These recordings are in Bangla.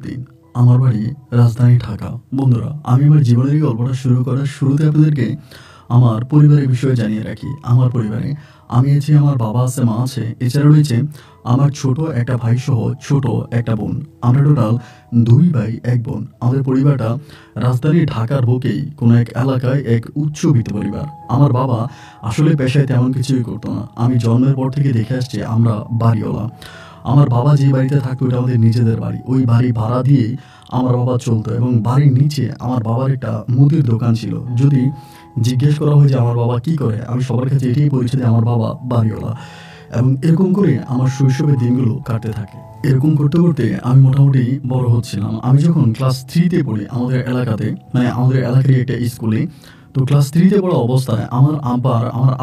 উদ্দিন। আমার বাড়ি রাজধানী ঢাকা। বন্ধুরা, আমি আমার জীবনের এই গল্পটা শুরু করার শুরুতে আপনাদেরকে আমার পরিবারের বিষয়ে জানিয়ে রাখি। আমার পরিবারে আমি আছি, আমার বাবা আছে, মা আছে, এছাড়া রয়েছে আমার ছোট একটা ভাই সহ ছোট একটা বোন। আমরা টোটাল 2 ভাই 1 বোন। আমাদের পরিবারটা রাজধানী ঢাকার বুকেই কোনো এক এলাকায় এক উচ্চবিত্ত পরিবার। আমার বাবা আসলে পেশায় তেমন কিছুই করতো না। আমি জন্মের পর থেকে দেখে আসছি আমরা বাড়িওয়ালা। আমার বাবা যে বাড়িতে থাকতো ওটা আমাদের নিজেদের বাড়ি। ওই বাড়ি ভাড়া দিয়েই আমার বাবা চলতো এবং বাড়ির নিচে আমার বাবার একটা মুদির দোকান ছিল। যদি জিজ্ঞেস করা হয় যে আমার বাবা কী করে, আমি সবার কাছে এটাই বলেছি যে আমার বাবা বাড়িওয়ালা। এবং এরকম করে আমার শৈশবের দিনগুলো কাটতে থাকে। এরকম করতে করতে আমি মোটামুটি বড় হচ্ছিলাম। আমি যখন ক্লাস 3-তে পড়ি আমাদের এলাকাতে, মানে আমাদের এলাকারই একটা স্কুলে, তো ক্লাস 3-তে পড়া অবস্থায় আমার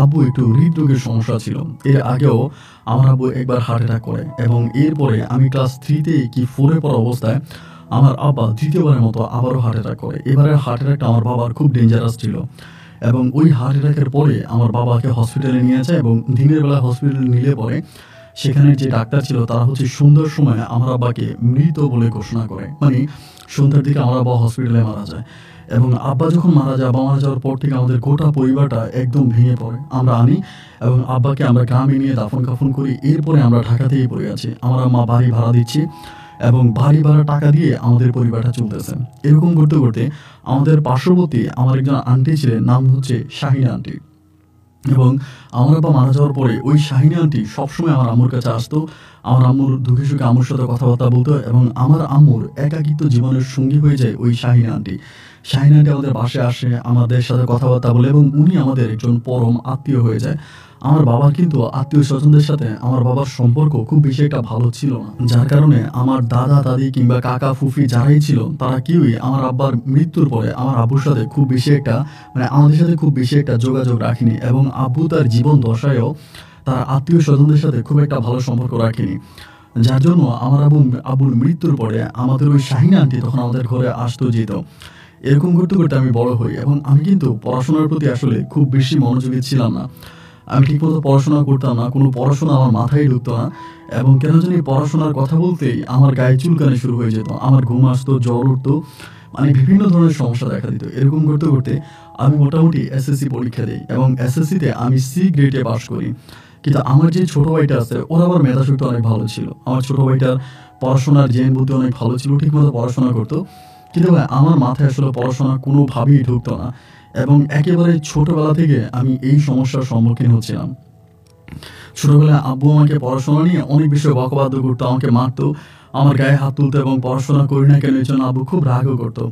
আব্বু একটু হৃদরোগের সমস্যা ছিল। এর আগেও আমার আব্বু একবার হার্ট অ্যাটাক করে এবং এরপরে আমি ক্লাস 3-তে কি 4-এ পড়া অবস্থায় আমার আব্বা দ্বিতীয়বারের মতো আবারও হার্ট অ্যাটাক করে। এবারের হার্ট অ্যাটাকটা আমার বাবার খুব ডেঞ্জারাস ছিল এবং ওই হার্ট অ্যাটাকের পরে আমার বাবাকে হসপিটালে নিয়ে যায় এবং দিনের বেলা হসপিটালে নিলে পরে সেখানে যে ডাক্তার ছিল তারা সন্ধ্যার সময় আমার আব্বাকে মৃত বলে ঘোষণা করে। মানে সন্ধ্যার দিকে আমার আব্বা হসপিটালে মারা যায় এবং আব্বা যখন মারা যাওয়ার পর থেকে আমাদের গোটা পরিবারটা একদম ভেঙে পড়ে। আমরা আনি এবং আব্বাকে আমরা গ্রামে নিয়ে দাফন কাফন করি। এরপরে আমরা ঢাকাতেই পড়ে আছি। আমার মা বাড়ি ভাড়া দিচ্ছি এবং বাড়ি ভাড়া টাকা দিয়ে আমাদের পরিবারটা চলতেছে। এরকম করতে করতে আমাদের পার্শ্ববর্তী আমার একজন আন্টি ছিলেন, নাম শাহিনা আন্টি। এবং আমার আব্বা মারা যাওয়ার পরে ওই শাহিনা আন্টি সবসময় আমার আম্মুর কাছে আসতো। আমার আম্মুর দুঃখে সুখে আম্মুর সাথে কথাবার্তা বলতো এবং আমার আম্মুর একাকিত্ব জীবনের সঙ্গী হয়ে যায় ওই শাহিনা আন্টি। শাহিনা আন্টি আমাদের বাসায় আসে, আমাদের সাথে কথাবার্তা বলে এবং উনি আমাদের একজন পরম আত্মীয় হয়ে যায়। আমার বাবার কিন্তু আত্মীয় স্বজনদের সাথে আমার বাবার সম্পর্ক খুব বেশি একটা ভালো ছিল না, যার কারণে আমার দাদা দাদি কিংবা কাকা ফুফি যারাই ছিল তারা কেউই আমার আব্বার মৃত্যুর পরে আমার আব্বুর সাথে খুব বেশি একটা আমাদের সাথে খুব বেশি একটা যোগাযোগ রাখেনি এবং আব্বু তার জীবন দশায়ও তার আত্মীয় স্বজনদের সাথে খুব একটা ভালো সম্পর্ক রাখেনি, যার জন্য আমার আব্বুর মৃত্যুর পরে আমাদের ওই শাহিনা আন্টি তখন আমাদের ঘরে আসতো যেত। এরকম করতে করতে আমি বড় হই এবং আমি কিন্তু পড়াশোনার প্রতি আসলে খুব বেশি মনোযোগী ছিলাম না। আমি ঠিকমতো পড়াশোনা করতাম না, কোনো পড়াশোনা আমার মাথায় ঢুকতো না এবং কেন জানি পড়াশোনার কথা বলতেই আমার গায়ে চুলকানি শুরু হয়ে যেত, আমার ঘুম আসতো, জ্বর উঠতো, বিভিন্ন ধরনের সমস্যা দেখা দিত। এরকম করতে করতে আমি মোটামুটি এসএসসি পরীক্ষা দিই এবং এসএসসিতে আমি সি গ্রেডে পাস করি। কিন্তু আমার যে ছোটো ভাইটা আছে ওর আবার মেধাশক্তি অনেক ভালো ছিল। আমার ছোটো ভাইটার পড়াশোনার জ্ঞান বুদ্ধি অনেক ভালো ছিল, ঠিকমতো পড়াশোনা করতো, কিন্তু আমার মাথায় আসলে পড়াশোনা কোনোভাবেই ঢুকতো না এবং একেবারে ছোটোবেলা থেকে আমি এই সমস্যার সম্মুখীন হচ্ছিলাম। ছোটোবেলায় আব্বু আমাকে পড়াশোনা নিয়ে অনেক বেশি বকাবাদ্য করতো, আমাকে মারতো, আমার গায়ে হাত তুলতো এবং পড়াশোনা করি না কেন এই জন্য আব্বু খুব রাগও করতো।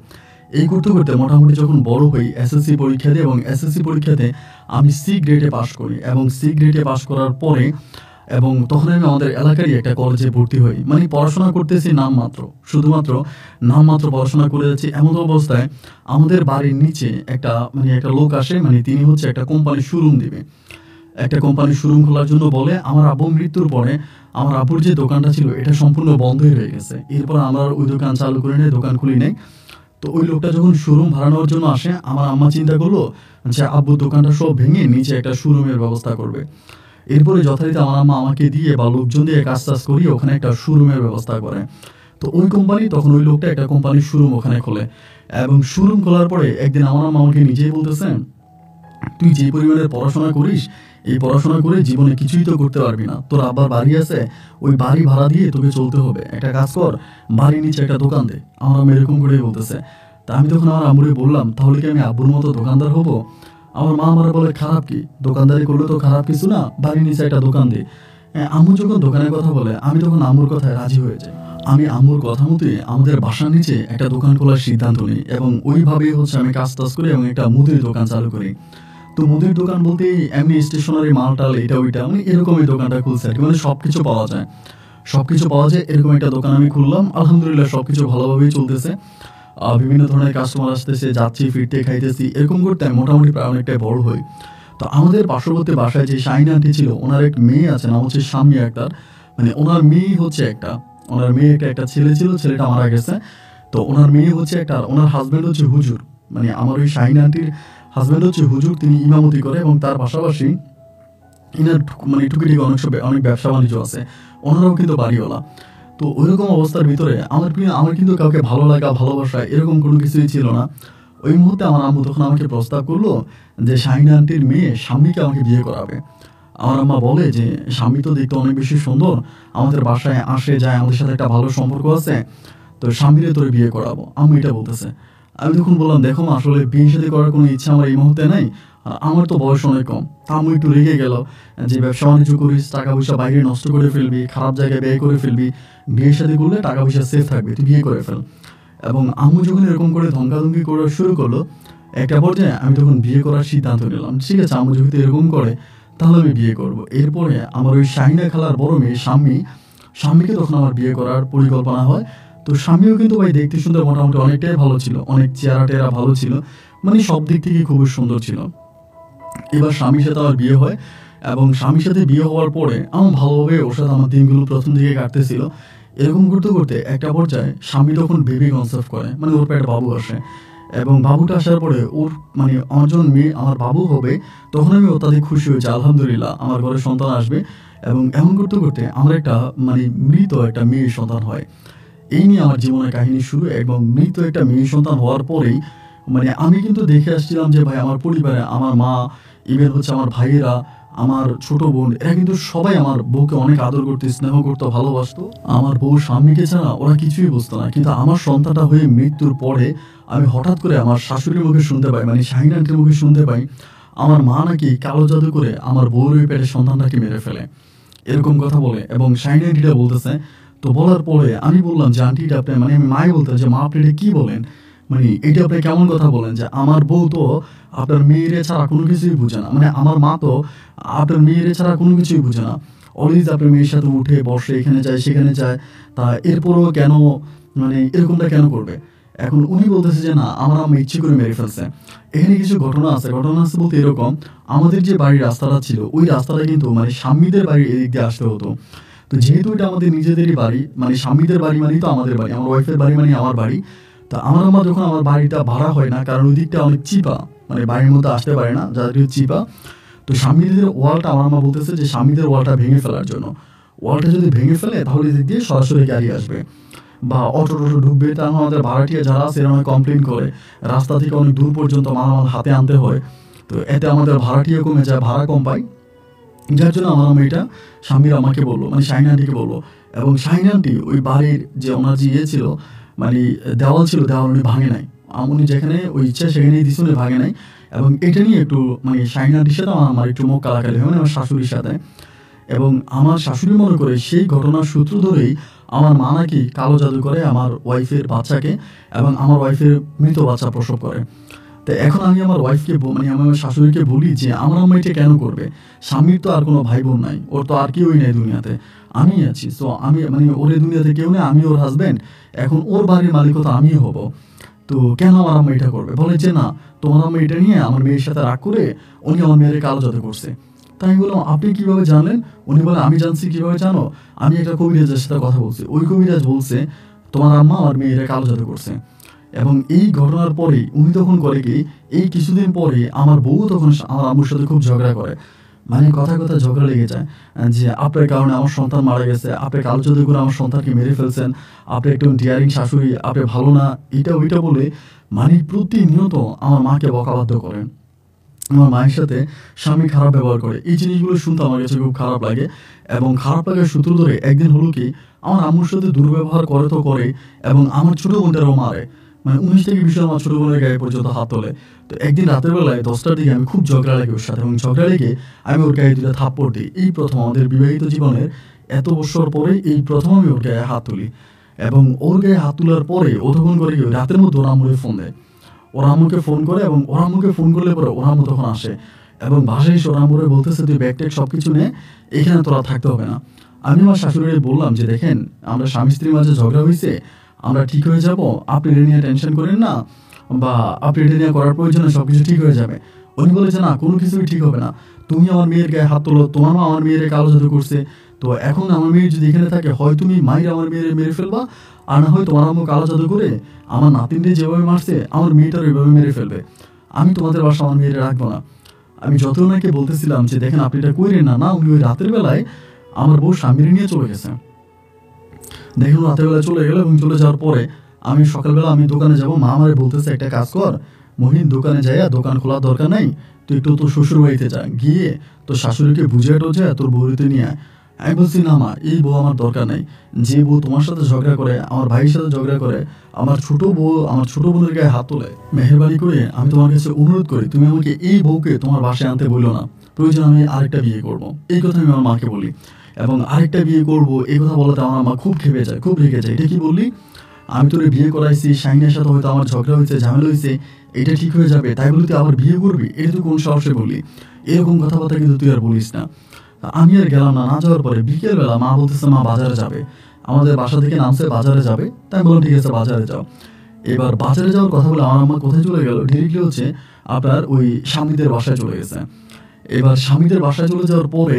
এই করতে করতে মোটামুটি যখন বড় হই এসএসসি পরীক্ষা দিই এবং এসএসসি পরীক্ষাতে আমি সি গ্রেডে পাস করি এবং সি গ্রেডে পাস করার পরে এবং তখন আমি আমাদের এলাকারই একটা কলেজে ভর্তি হই। পড়াশোনা করতেছি শুধুমাত্র নামমাত্র পড়াশোনা করে যাচ্ছি। এমন অবস্থায় আমাদের বাড়ির নিচে একটা লোক আসে, তিনি একটা কোম্পানির শোরুম দিবে। একটা কোম্পানির শোরুম খোলার জন্য বলে। আমার আব্বুর মৃত্যুর পরে আমার আব্বুর যে দোকানটা ছিল এটা সম্পূর্ণ বন্ধই হয়ে গেছে। এরপর আমরা ওই দোকান চালু করে নিয়ে দোকান খুলি নেই। তো ওই লোকটা যখন শোরুম ভাড়া নেওয়ার জন্য আসে, আমার আম্মা চিন্তা করলো যে আব্বুর দোকানটা সব ভেঙে নিচে একটা শোরুমের ব্যবস্থা করবে। এরপরে যথারীতি আমার আম্মা আমাকে দিয়ে বা লোকজন দিয়ে কাজ করিয়ে ওখানে একটা শোরুমের ব্যবস্থা করে। তো ওই কোম্পানি তখন ওই লোকটা একটা কোম্পানির শোরুম ওখানে খোলে এবং শোরুম খোলার পরে একদিন আমার আম্মা আমাকে নিজেই বলতেছেন, তুই যে পরিমাণে পড়াশোনা করিস, এই পড়াশোনা করে জীবনে কিছুই তো করতে পারবি না। তোর আব্বার বাড়ি আছে, ওই বাড়ি ভাড়া দিয়ে তোকে চলতে হবে। একটা কাজ কর, বাড়ির নিচে একটা দোকান দে। আমার আম্মা এরকম করেই বলতেছে। তা আমি তখন আমার আম্মুরে বললাম, তাহলে কি আমি আব্বুর মতো দোকানদার হবো? আমার মা আমার বলে, খারাপ কি, দোকানদারি করলে তো খারাপ কিছু না, বাড়ির নিচে একটা দোকান দে। আম্মু যখন দোকানের কথা বলে আমি তখন আম্মুর কথায় রাজি হয়ে যাই। আমি আম্মুর কথা মতোই আমাদের বাসার নিচে একটা দোকান খোলার সিদ্ধান্ত নিই এবং ওইভাবেই আমি কাজ করি এবং একটা মুদির দোকান চালু করি। তো মুদির দোকান বলতে এমনি স্টেশনারি মালটাল এটা ওইটা এরকম এই দোকানটা খুলছে আর কি, সবকিছু পাওয়া যায় এরকম একটা দোকান আমি খুললাম। আলহামদুলিল্লাহ সবকিছু ভালোভাবেই চলতেছে। বিভিন্ন ধরনের কাস্টমার আসতেছে, যাচ্ছি, ফিরতে, খাইতেছি, এরকম করতে আমি মোটামুটি প্রায় অনেকটাই বড় হই। তো আমাদের পার্শ্ববর্তী বাসায় যে শাহিনা আন্টি ছিল ওনার এক মেয়ে আছে, নাম শাম্মী আক্তার। ওনার মেয়ে একটা ছেলে ছিল, ছেলেটা মারা গেছে। তো ওনার মেয়ে একটা, ওনার হাজব্যান্ড হুজুর, আমার ওই শাহিনা আন্টির হাজব্যান্ড হুজুর, তিনি ইমামতি করে এবং তার পাশাপাশি ইনার টুকিটাকি অনেক ব্যবসা বাণিজ্য আছে। ওনারাও কিন্তু বাড়িওয়ালা। তো ওইরকম অবস্থার ভিতরে আমার কিন্তু কাউকে ভালো লাগা ভালোবাসা এরকম কোনো কিছুই ছিল না। ওই মুহূর্তে আমার আম্মু তখন আমাকে প্রস্তাব করলো যে শাহিনা আন্টির মেয়ে শাম্মীকে আমাকে বিয়ে করাবে। আমার আম্মা বলে যে স্বামী তো দেখতে অনেক বেশি সুন্দর, আমাদের বাসায় আসে যায়, আমাদের সাথে একটা ভালো সম্পর্ক আছে, তো স্বামীরে তোর বিয়ে করাবো, আম্মু এটা বলতেছে। আমি তখন বললাম দেখো মা, আসলে বিয়ে শাদী করার কোনো ইচ্ছা আমার এই মুহূর্তে নাই, আর আমার তো বয়স অনেক কম। তা আম্মু একটু রেগে গেল যে ব্যবসা বাণিজ্য করিস, টাকা পয়সা বাইরে নষ্ট করে ফেলবি, খারাপ জায়গায় ব্যয় করে ফেলবি, বিয়ে শাদী করলে টাকা পয়সা সেফ থাকবে, তুই বিয়ে করে ফেল। এবং আম্মু যখন এরকম করে ধমকাধমকি করা শুরু করলো, একটা পর্যায়ে আমি তখন বিয়ে করার সিদ্ধান্ত নিলাম। ঠিক আছে, আম্মু যেহেতু এরকম করে তাহলে আমি বিয়ে করব। এরপরে আমার ওই শাহিনা খালার বড় মেয়ে স্বামীকে তখন আমার বিয়ে করার পরিকল্পনা হয়। তো স্বামীও কিন্তু ভাই দেখতে শুনতে মোটামুটি অনেকটাই ভালো ছিল, অনেক চেহারা টেরা ভালো ছিল, মানে সব দিক থেকে খুবই সুন্দর ছিল। এবার স্বামীর সাথে আমার বিয়ে হয়, এবং স্বামীর সাথে বিয়ে হওয়ার পরে আমার ভালোভাবে ওর সাথে আমার দিনগুলো প্রথম দিকে কাটতেছিল। এরকম করতে করতে একটা পর্যায়ে স্বামী তখন বেবি কনসেপ্ট করে, মানে ওর পেটে বাবু আসে। এবং বাবুটা আসার পরে ওর মানে আমার যখন মেয়ে আমার বাবু হবে, তখন আমি অত্যাধিক খুশি হয়েছি, আলহামদুলিল্লাহ আমার ঘরে সন্তান আসবে। এবং এমন করতে করতে আমার একটা মানে মৃত একটা মেয়ে সন্তান হয়। এই নিয়ে আমার জীবনের কাহিনী শুরু। এবং মৃত একটা মেয়ে সন্তান হওয়ার পরেই মানে আমি কিন্তু দেখে আসছিলাম যে ভাই আমার পরিবারে আমার মা, ইভেন হচ্ছে আমার ভাইয়েরা, আমার ছোট বোন, এরা কিন্তু সবাই আমার বউকে অনেক আদর করতে, স্নেহ করতো, ভালোবাসতো। আমার বউ স্বামীকে ছাড়া ওরা কিছুই বুঝতো না। কিন্তু আমার সন্তানটা হয়ে মৃত্যুর পরে আমি হঠাৎ করে আমার শাশুড়ির মুখে শুনতে পাই, মানে শাহিনা আন্টির মুখে শুনতে পাই, আমার মা নাকি কালো জাদু করে আমার বউর ওই পেটের সন্তানটাকে মেরে ফেলে, এরকম কথা বলে। এবং শাহিনা আন্টিটা বলতেছে। তো বলার পরে আমি বললাম যে আন্টি এটা আপনি, মানে আমি মাই বলতে যে মা আপনি এটা কী বলেন, মানে এটা আপনি কেমন কথা বলেন যে আমার বউ তো আপনার মেয়েরে ছাড়া কোনো কিছুই বুঝে না, মানে আমার মা তো আপনার মেয়েরে ছাড়া কোনো কিছুই বুঝে না, অলওয়েজ আপনার মেয়ের সাথে উঠে বসে, এখানে যায় সেখানে যায়, তা এরপরও কেন মানে এরকমটা কেন করবে। এখন উনি বলতেছে যে না আমার আম্মা ইচ্ছে করে মেরে ফেলছে। এখানে কিছু ঘটনা আছে বলতে এরকম, আমাদের যে বাড়ির রাস্তাটা ছিল ওই রাস্তাটা কিন্তু মানে স্বামীদের বাড়ির এদিক দিয়ে আসতে হতো। তো যেহেতু এটা আমাদের নিজেদেরই বাড়ি, মানে স্বামীদের বাড়ি মানেই তো আমাদের বাড়ি, আমার ওয়াইফের বাড়ি মানে আমার বাড়ি। তা আমার আম্মা যখন আমার বাড়িটা ভাড়া হয় না, কারণ ওই দিকটা অনেক চিপা, মানে বাড়ির মধ্যে আসতে পারে না, যাদের চিপা। তো স্বামীদের ওয়ালটা আমার আম্মা বলতেছে যে স্বামীদের ওয়ালটা ভেঙে ফেলার জন্য, ওয়ালটা যদি ভেঙে ফেলে তাহলে এদিক দিয়ে সরাসরি গাড়ি আসবে বা অটো ঢুকবে। তার আমাদের ভাড়াটিয়া যারা আছে এরা অনেক কমপ্লেন করে, রাস্তা থেকে অনেক দূর পর্যন্ত মালামাল হাতে আনতে হয়। তো এতে আমাদের ভাড়াটিয়া কমে যায়, ভাড়া কম পাই, যার জন্য আমার আম্মা এটা স্বামীর আমাকে বললো, মানে শাহিনা আন্টিকে বললো। এবং শাহিনা আন্টি ওই বাড়ির যে ওনার যে ইয়ে ছিল, মানে দেওয়াল ছিল, দেওয়াল উনি ভাঙে নাই, উনি যেখানে ওই ইচ্ছা সেখানেই দিচ্ছে, উনি ভাঙে নাই। এবং এটা নিয়ে একটু মানে শাহিনা আন্টির সাথে আমার একটু মুখ কালাকালি হয়, মানে আমার শাশুড়ির সাথে। এবং আমার শাশুড়ি মনে করে সেই ঘটনার সূত্র ধরেই আমার মা নাকি কালো জাদু করে আমার ওয়াইফের বাচ্চাকে, এবং আমার ওয়াইফের মৃত বাচ্চা প্রসব করে। তো এখন আমি আমার ওয়াইফকে মানে আমি আমার শাশুড়িকে বলি যে আমার আম্মা এটা কেন করবে, স্বামীর তো আর কোনো ভাই বোন নাই, ওর তো আর কেউই নেই দুনিয়াতে, আমি আছি। তো আমি মানে ওর এই দুনিয়াতে কেউ নেই, আমি ওর হাজব্যান্ড, এখন ওর বাড়ির মালিকও তো আমিই হব, তো কেন আমার আম্মা এটা করবে। বলে যে না তোমার আম্মা এটা নিয়ে আমার মেয়ের সাথে রাগ করে উনি আমার মেয়ের কালো জাদু করছে। তাই আমি বললাম আপনি কীভাবে জানলেন। উনি বলে আমি জানছি কীভাবে জানো, আমি একটা কবিরাজের সাথে কথা বলছি, ওই কবিরাজ বলছে তোমার আম্মা আমার মেয়েরা কালো জাদু করছে। এবং এই ঘটনার পরেই উনি তখন করে কি, এই কিছুদিন পরে আমার বউ তখন আমার আম্মুর সাথে খুব ঝগড়া করে, মানে কথা ঝগড়া লেগে যায় যে আপনার কারণে আমার সন্তান মারা গেছে, আপনি কালো জাদু করে আমার সন্তানকে মেরে ফেলছেন, আপনি একটু ডিয়ারিং শাশুড়ি, আপনি ভালো না, এটা ওইটা বলে মানে প্রতিনিয়ত আমার মাকে বকাবাধ্য করেন। আমার মায়ের সাথে স্বামী খারাপ ব্যবহার করে, এই জিনিসগুলো শুনতে আমার কাছে খুব খারাপ লাগে। এবং খারাপ লাগার সূত্র ধরে একদিন হলো কি, আমার আম্মুর সাথে দুর্ব্যবহার করে তো করে, এবং আমার ছোটো বোনটারও মারে, মানে 19 থেকে 20 আমার ছোটো বোনের গায়ে পর্যন্ত হাত তোলে। তো একদিন রাতের বেলায় 10টার দিকে আমি খুব ঝগড়া লাগে ওর সাথে, এবং ঝগড়া লেগে আমি ওর গায়ে 2টা থাপ্পড় দিই। এই প্রথম আমাদের বিবাহিত জীবনের এত বছর পরে এই প্রথম আমি ওর গায়ে হাত তুলি। এবং ওর গায়ে হাত তোলার পরে ও তখন করে কি, রাতের মধ্যে ওর আম্মুকে ফোন দেয়, ওর আম্মুকে ফোন করে, এবং ওর আম্মুকে ফোন করলে পরে ওর আম্মু তখন আসে, এবং বাসায় এসে ওর আম্মুরে বলতেছে তুই ব্যাগ ট্যাগ সব কিছু নে, এখানে তোরা থাকতে হবে না। আমি আমার শাশুড়ি বললাম যে দেখেন আমরা স্বামী স্ত্রীর মাঝে ঝগড়া হয়েছে, আমরা ঠিক হয়ে যাব, আপনি এটা নিয়ে টেনশন করেন না, বা আপনি এটা নিয়ে করার প্রয়োজনে সব কিছু ঠিক হয়ে যাবে। উনি বলেছে না কোনো কিছুই ঠিক হবে না, তুমি আমার মেয়ের গায়ে হাত তোলো, তোমার মা আমার মেয়ের কালো জাদু করছে, তো এখন আমার মেয়ে যদি এখানে থাকে হয় তুমি মায়ের আমার মেয়ের মেরে ফেলবা, আর না হয় তোমার আম্মু কালো জাদু করে আমার নাতিনদের যেভাবে মারছে আমার মেয়েটার ওইভাবে মেরে ফেলবে, আমি তোমাদের বাসা আমার মেয়েরা রাখবো না। আমি যত ওনাকে বলতেছিলাম যে দেখেন আপনি এটা করেন না, না উনি ওই রাতের বেলায় আমার বউ স্বামীর নিয়ে চলে গেছে। দেখুন রাতেরবেলা চলে গেল এবং চলে যাওয়ার পরে আমি সকালবেলা আমি দোকানে যাব, মা আমারে বলতেছে একটা কাজ কর মহিন, দোকানে যাইয়া দোকান খোলার দরকার নাই, তুই একটু তোর শ্বশুর বাড়িতে যা, গিয়ে তোর শাশুড়িকে বুঝে টোঝে তোর বউরিতে নিয়ে আয়। আমি বলছি না মা, এই বউ আমার দরকার নাই। যে বউ তোমার সাথে ঝগড়া করে, আমার ভাইয়ের সাথে ঝগড়া করে, আমার ছোট বউ আমার ছোট বোনের গায়ে হাত তোলে, মেহেরবানি করে আমি তোমার কাছে অনুরোধ করি তুমি আমাকে এই বউকে তোমার বাসায় আনতে বললো না, প্রয়োজন আমি আরেকটা বিয়ে করব। এই কথা আমি আমার মাকে বলি এবং আরেকটা বিয়ে করব এই কথা বলাতে আমার মা খুব খেপে যায়, খুব রেগে যায়। এটা কি বললি, আমি তোরে বিয়ে করাইছি, শাহিনের সাথে হয়তো আমার ঝগড়া হয়েছে, ঝামেলা হয়েছে, এটা ঠিক হয়ে যাবে, তাই বলে তুই আবার বিয়ে করবি, এটা তুই কোন সাহসে বললি, এরকম কথাবার্তা কিন্তু তুই আর বলিস না। আমি আর গেলাম না। না যাওয়ার পরে বিকেলবেলা মা বলতেছে মা বাজারে যাবে, আমাদের বাসা থেকে নামছে বাজারে যাবে, তাই বললাম ঠিক আছে বাজারে যাও। এবার বাজারে যাওয়ার কথা বলে আমার আম্মা কোথায় চলে গেল, ডিরেক্টলি হচ্ছে আপনার ওই স্বামীদের বাসায় চলে গেছে। এবার স্বামীদের বাসায় চলে যাওয়ার পরে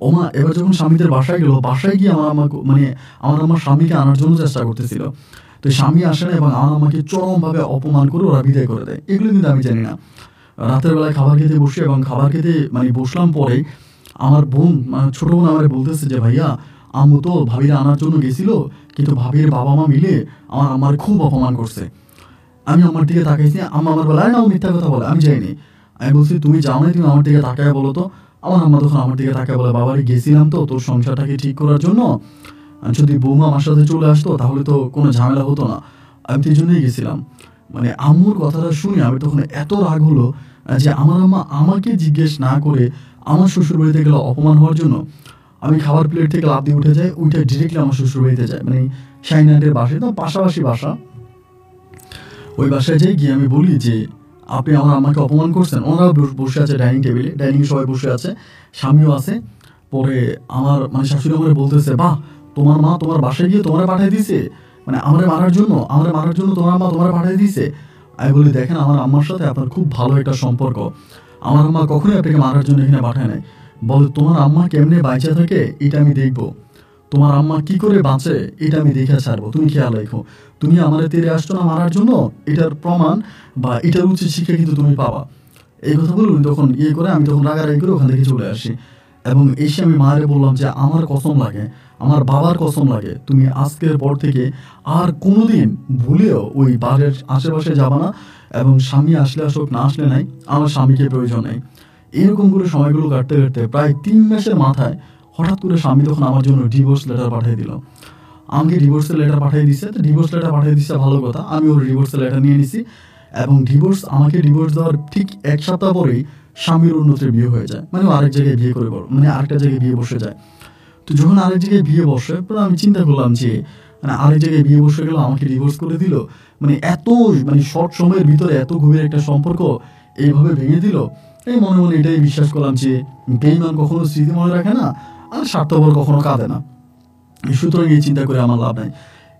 ওমা এবার যখন স্বামীদের বাসায় গেল, বাসায় গিয়ে আমার আম্মা মানে আমার আম্মা স্বামীকে আনার জন্য চেষ্টা করতেছিল, তো স্বামী আসে না এবং আমার আম্মাকে চরমভাবে অপমান করে ওরা বিদায় করে দেয়। এগুলো কিন্তু আমি জানি না। রাতের বেলায় খাবার খেতে বসি এবং খাবার খেতে মানে বসলাম, পরে আমার বোন মানে ছোটো বোন আমার বলতেছে যে ভাইয়া আম্মু তো ভাবিরা আনার জন্য গেছিল, কিন্তু ভাবির বাবা মা মিলে আমার খুব অপমান করছে। আমি আমার দিকে তাকাইছি, আম্মা আমার বলে না ও মিথ্যা কথা বলে, আমি যাইনি। আমি বলছি তুমি যাও না, তুমি আমার দিকে তাকায় বলো তো। আমার আম্মা তখন আমার দিকে তাকায় বলে বাবারে গেছিলাম তো তোর সংসারটাকে ঠিক করার জন্য, যদি বৌমা আমার সাথে চলে আসতো তাহলে তো কোনো ঝামেলা হতো না, আমি তো এই জন্যই গেছিলাম। মানে আম্মুর কথাটা শুনে আমি তখন এত রাগ হলো যে আমার আম্মা আমাকে জিজ্ঞেস না করে আমার শ্বশুর বাড়িতে গেলে অপমান হওয়ার জন্য আমি খাবার প্লেট থেকে লাফ দিয়ে উঠে যাই, উঠে ডিরেক্টলি আমার শ্বশুর বাড়িতে যায়, মানে শাহিনাটের বাসায়, তো পাশাপাশি বাসা। ওই বাসায় যাই, গিয়ে আমি বলি যে আপনি আমার আম্মাকে অপমান করছেন। ওনারা বসে আছে ডাইনিং টেবিলে, ডাইনিংয়ে সবাই বসে আছে, স্বামীও আছে। পরে আমার মানে শাশুড়ি আমার বলতেছে বাহ তোমার মা তোমার বাসায় গিয়ে তোমার পাঠিয়ে দিয়েছে, মানে আমারে মারার জন্য তোমার মা তোমার পাঠিয়ে দিয়েছে। আমি বলি দেখেন আমার আম্মার সাথে আপনার খুব ভালো একটা সম্পর্ক, আমার আম্মা কখনোই আপনাকে মারার জন্য এখানে পাঠায় নাই। বলে তোমার আম্মা কেমনে বাঁচা থাকে এটা আমি দেখবো, তোমার আম্মা কি করে বাঁচে এটা আমি দেখে ছাড়বো, তুমি খেয়াল রাখো। তুমি আমার তেরে আসছো না মারার জন্য, এটার প্রমাণ বা এটার উচিত শিক্ষা কিন্তু তুমি পাবা। এই কথা বলুন তখন করে আমি তখন রাগারাগি করে ওখান থেকে চলে আসি এবং এসে আমি মায়ের বললাম যে আমার কসম লাগে, আমার বাবার কসম লাগে, তুমি আজকের পর থেকে আর কোনোদিন ভুলেও ওই বাড়ির আশেপাশে যাবা না এবং স্বামী আসলে আসুক না আসলে নাই, আমার স্বামীকে প্রয়োজন নেই। এরকম করে সময়গুলো কাটতে কাটতে প্রায় 3 মাসের মাথায় হঠাৎ করে স্বামী তখন আমার জন্য ডিভোর্স লেটার পাঠিয়ে দিল। আমাকে ডিভোর্সের লেটার পাঠিয়ে দিচ্ছে, তো ডিভোর্স লেটার পাঠিয়ে দিচ্ছে ভালো কথা, আমি ওর ডিভোর্সের লেটার নিয়ে নিছি এবং আমাকে ডিভোর্স দেওয়ার ঠিক 1 সপ্তাহ পরেই স্বামীর অন্যত্র বিয়ে হয়ে যায়, মানে আরেক জায়গায় বিয়ে করে মানে আরেকটা জায়গায় বিয়ে বসে যায়। তো যখন আরেক জায়গায় বিয়ে বসে পরে আমি চিন্তা করলাম যে মানে আরেক জায়গায় বিয়ে বসে গেল, আমাকে ডিভোর্স করে দিল, মানে এত মানে শর্ট সময়ের ভিতরে এত গভীর একটা সম্পর্ক এইভাবে ভেঙে দিল। এই মনে মনে এটাই বিশ্বাস করলাম যে বেঈমান কখনো স্মৃতি মনে রাখে না, আর স্বার্থপর কখনো কাঁদে না। সুতরাং এই চিন্তা করে আমার লাভ নাই।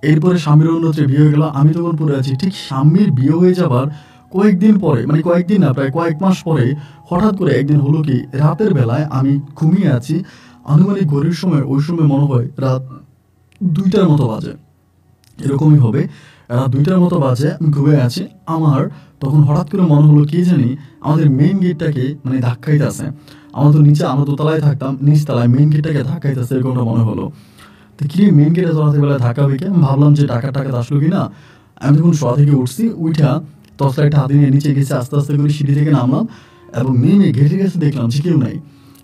এরপরে স্বামীর অন্যত্রে বিয়ে হয়ে গেল, আমি তখন পড়ে আছি। ঠিক স্বামীর বিয়ে হয়ে যাবার কয়েকদিন পরে, মানে কয়েকদিন না প্রায় কয়েক মাস পরে হঠাৎ করে একদিন হলো কি রাতের বেলায় আমি ঘুমিয়ে আছি, আনুমানিক ঘড়ির সময় ওই সময় মনে হয় রাত 2টার মতো বাজে, এরকমই হবে, রাত 2টার মতো বাজে, আমি ঘুমিয়ে আছি। আমার তখন হঠাৎ করে মনে হলো কি জানি আমাদের মেইন গেটটাকে মানে ধাক্কাইতেছে। আমরা তো নিচে, আমরা দোতলায় থাকতাম, নিচতলায় মেইন গেটটাকে ধাক্কাইতেছে, এরকমটা মনে হলো। তো কি মেইন গেটে রাতের বেলায় ধাক্কা হয়ে আমি ভাবলাম যে টাকা আসলো কি না। আমি তখন শোয়া থেকে উঠছি, উঠা টর্চলাইটটা হাতে নিয়ে নিচে গেছে, আস্তে আস্তে করে সিঁড়ি থেকে নামলাম এবং নেমে গেটের কাছে দেখলাম যে কেউ নাই।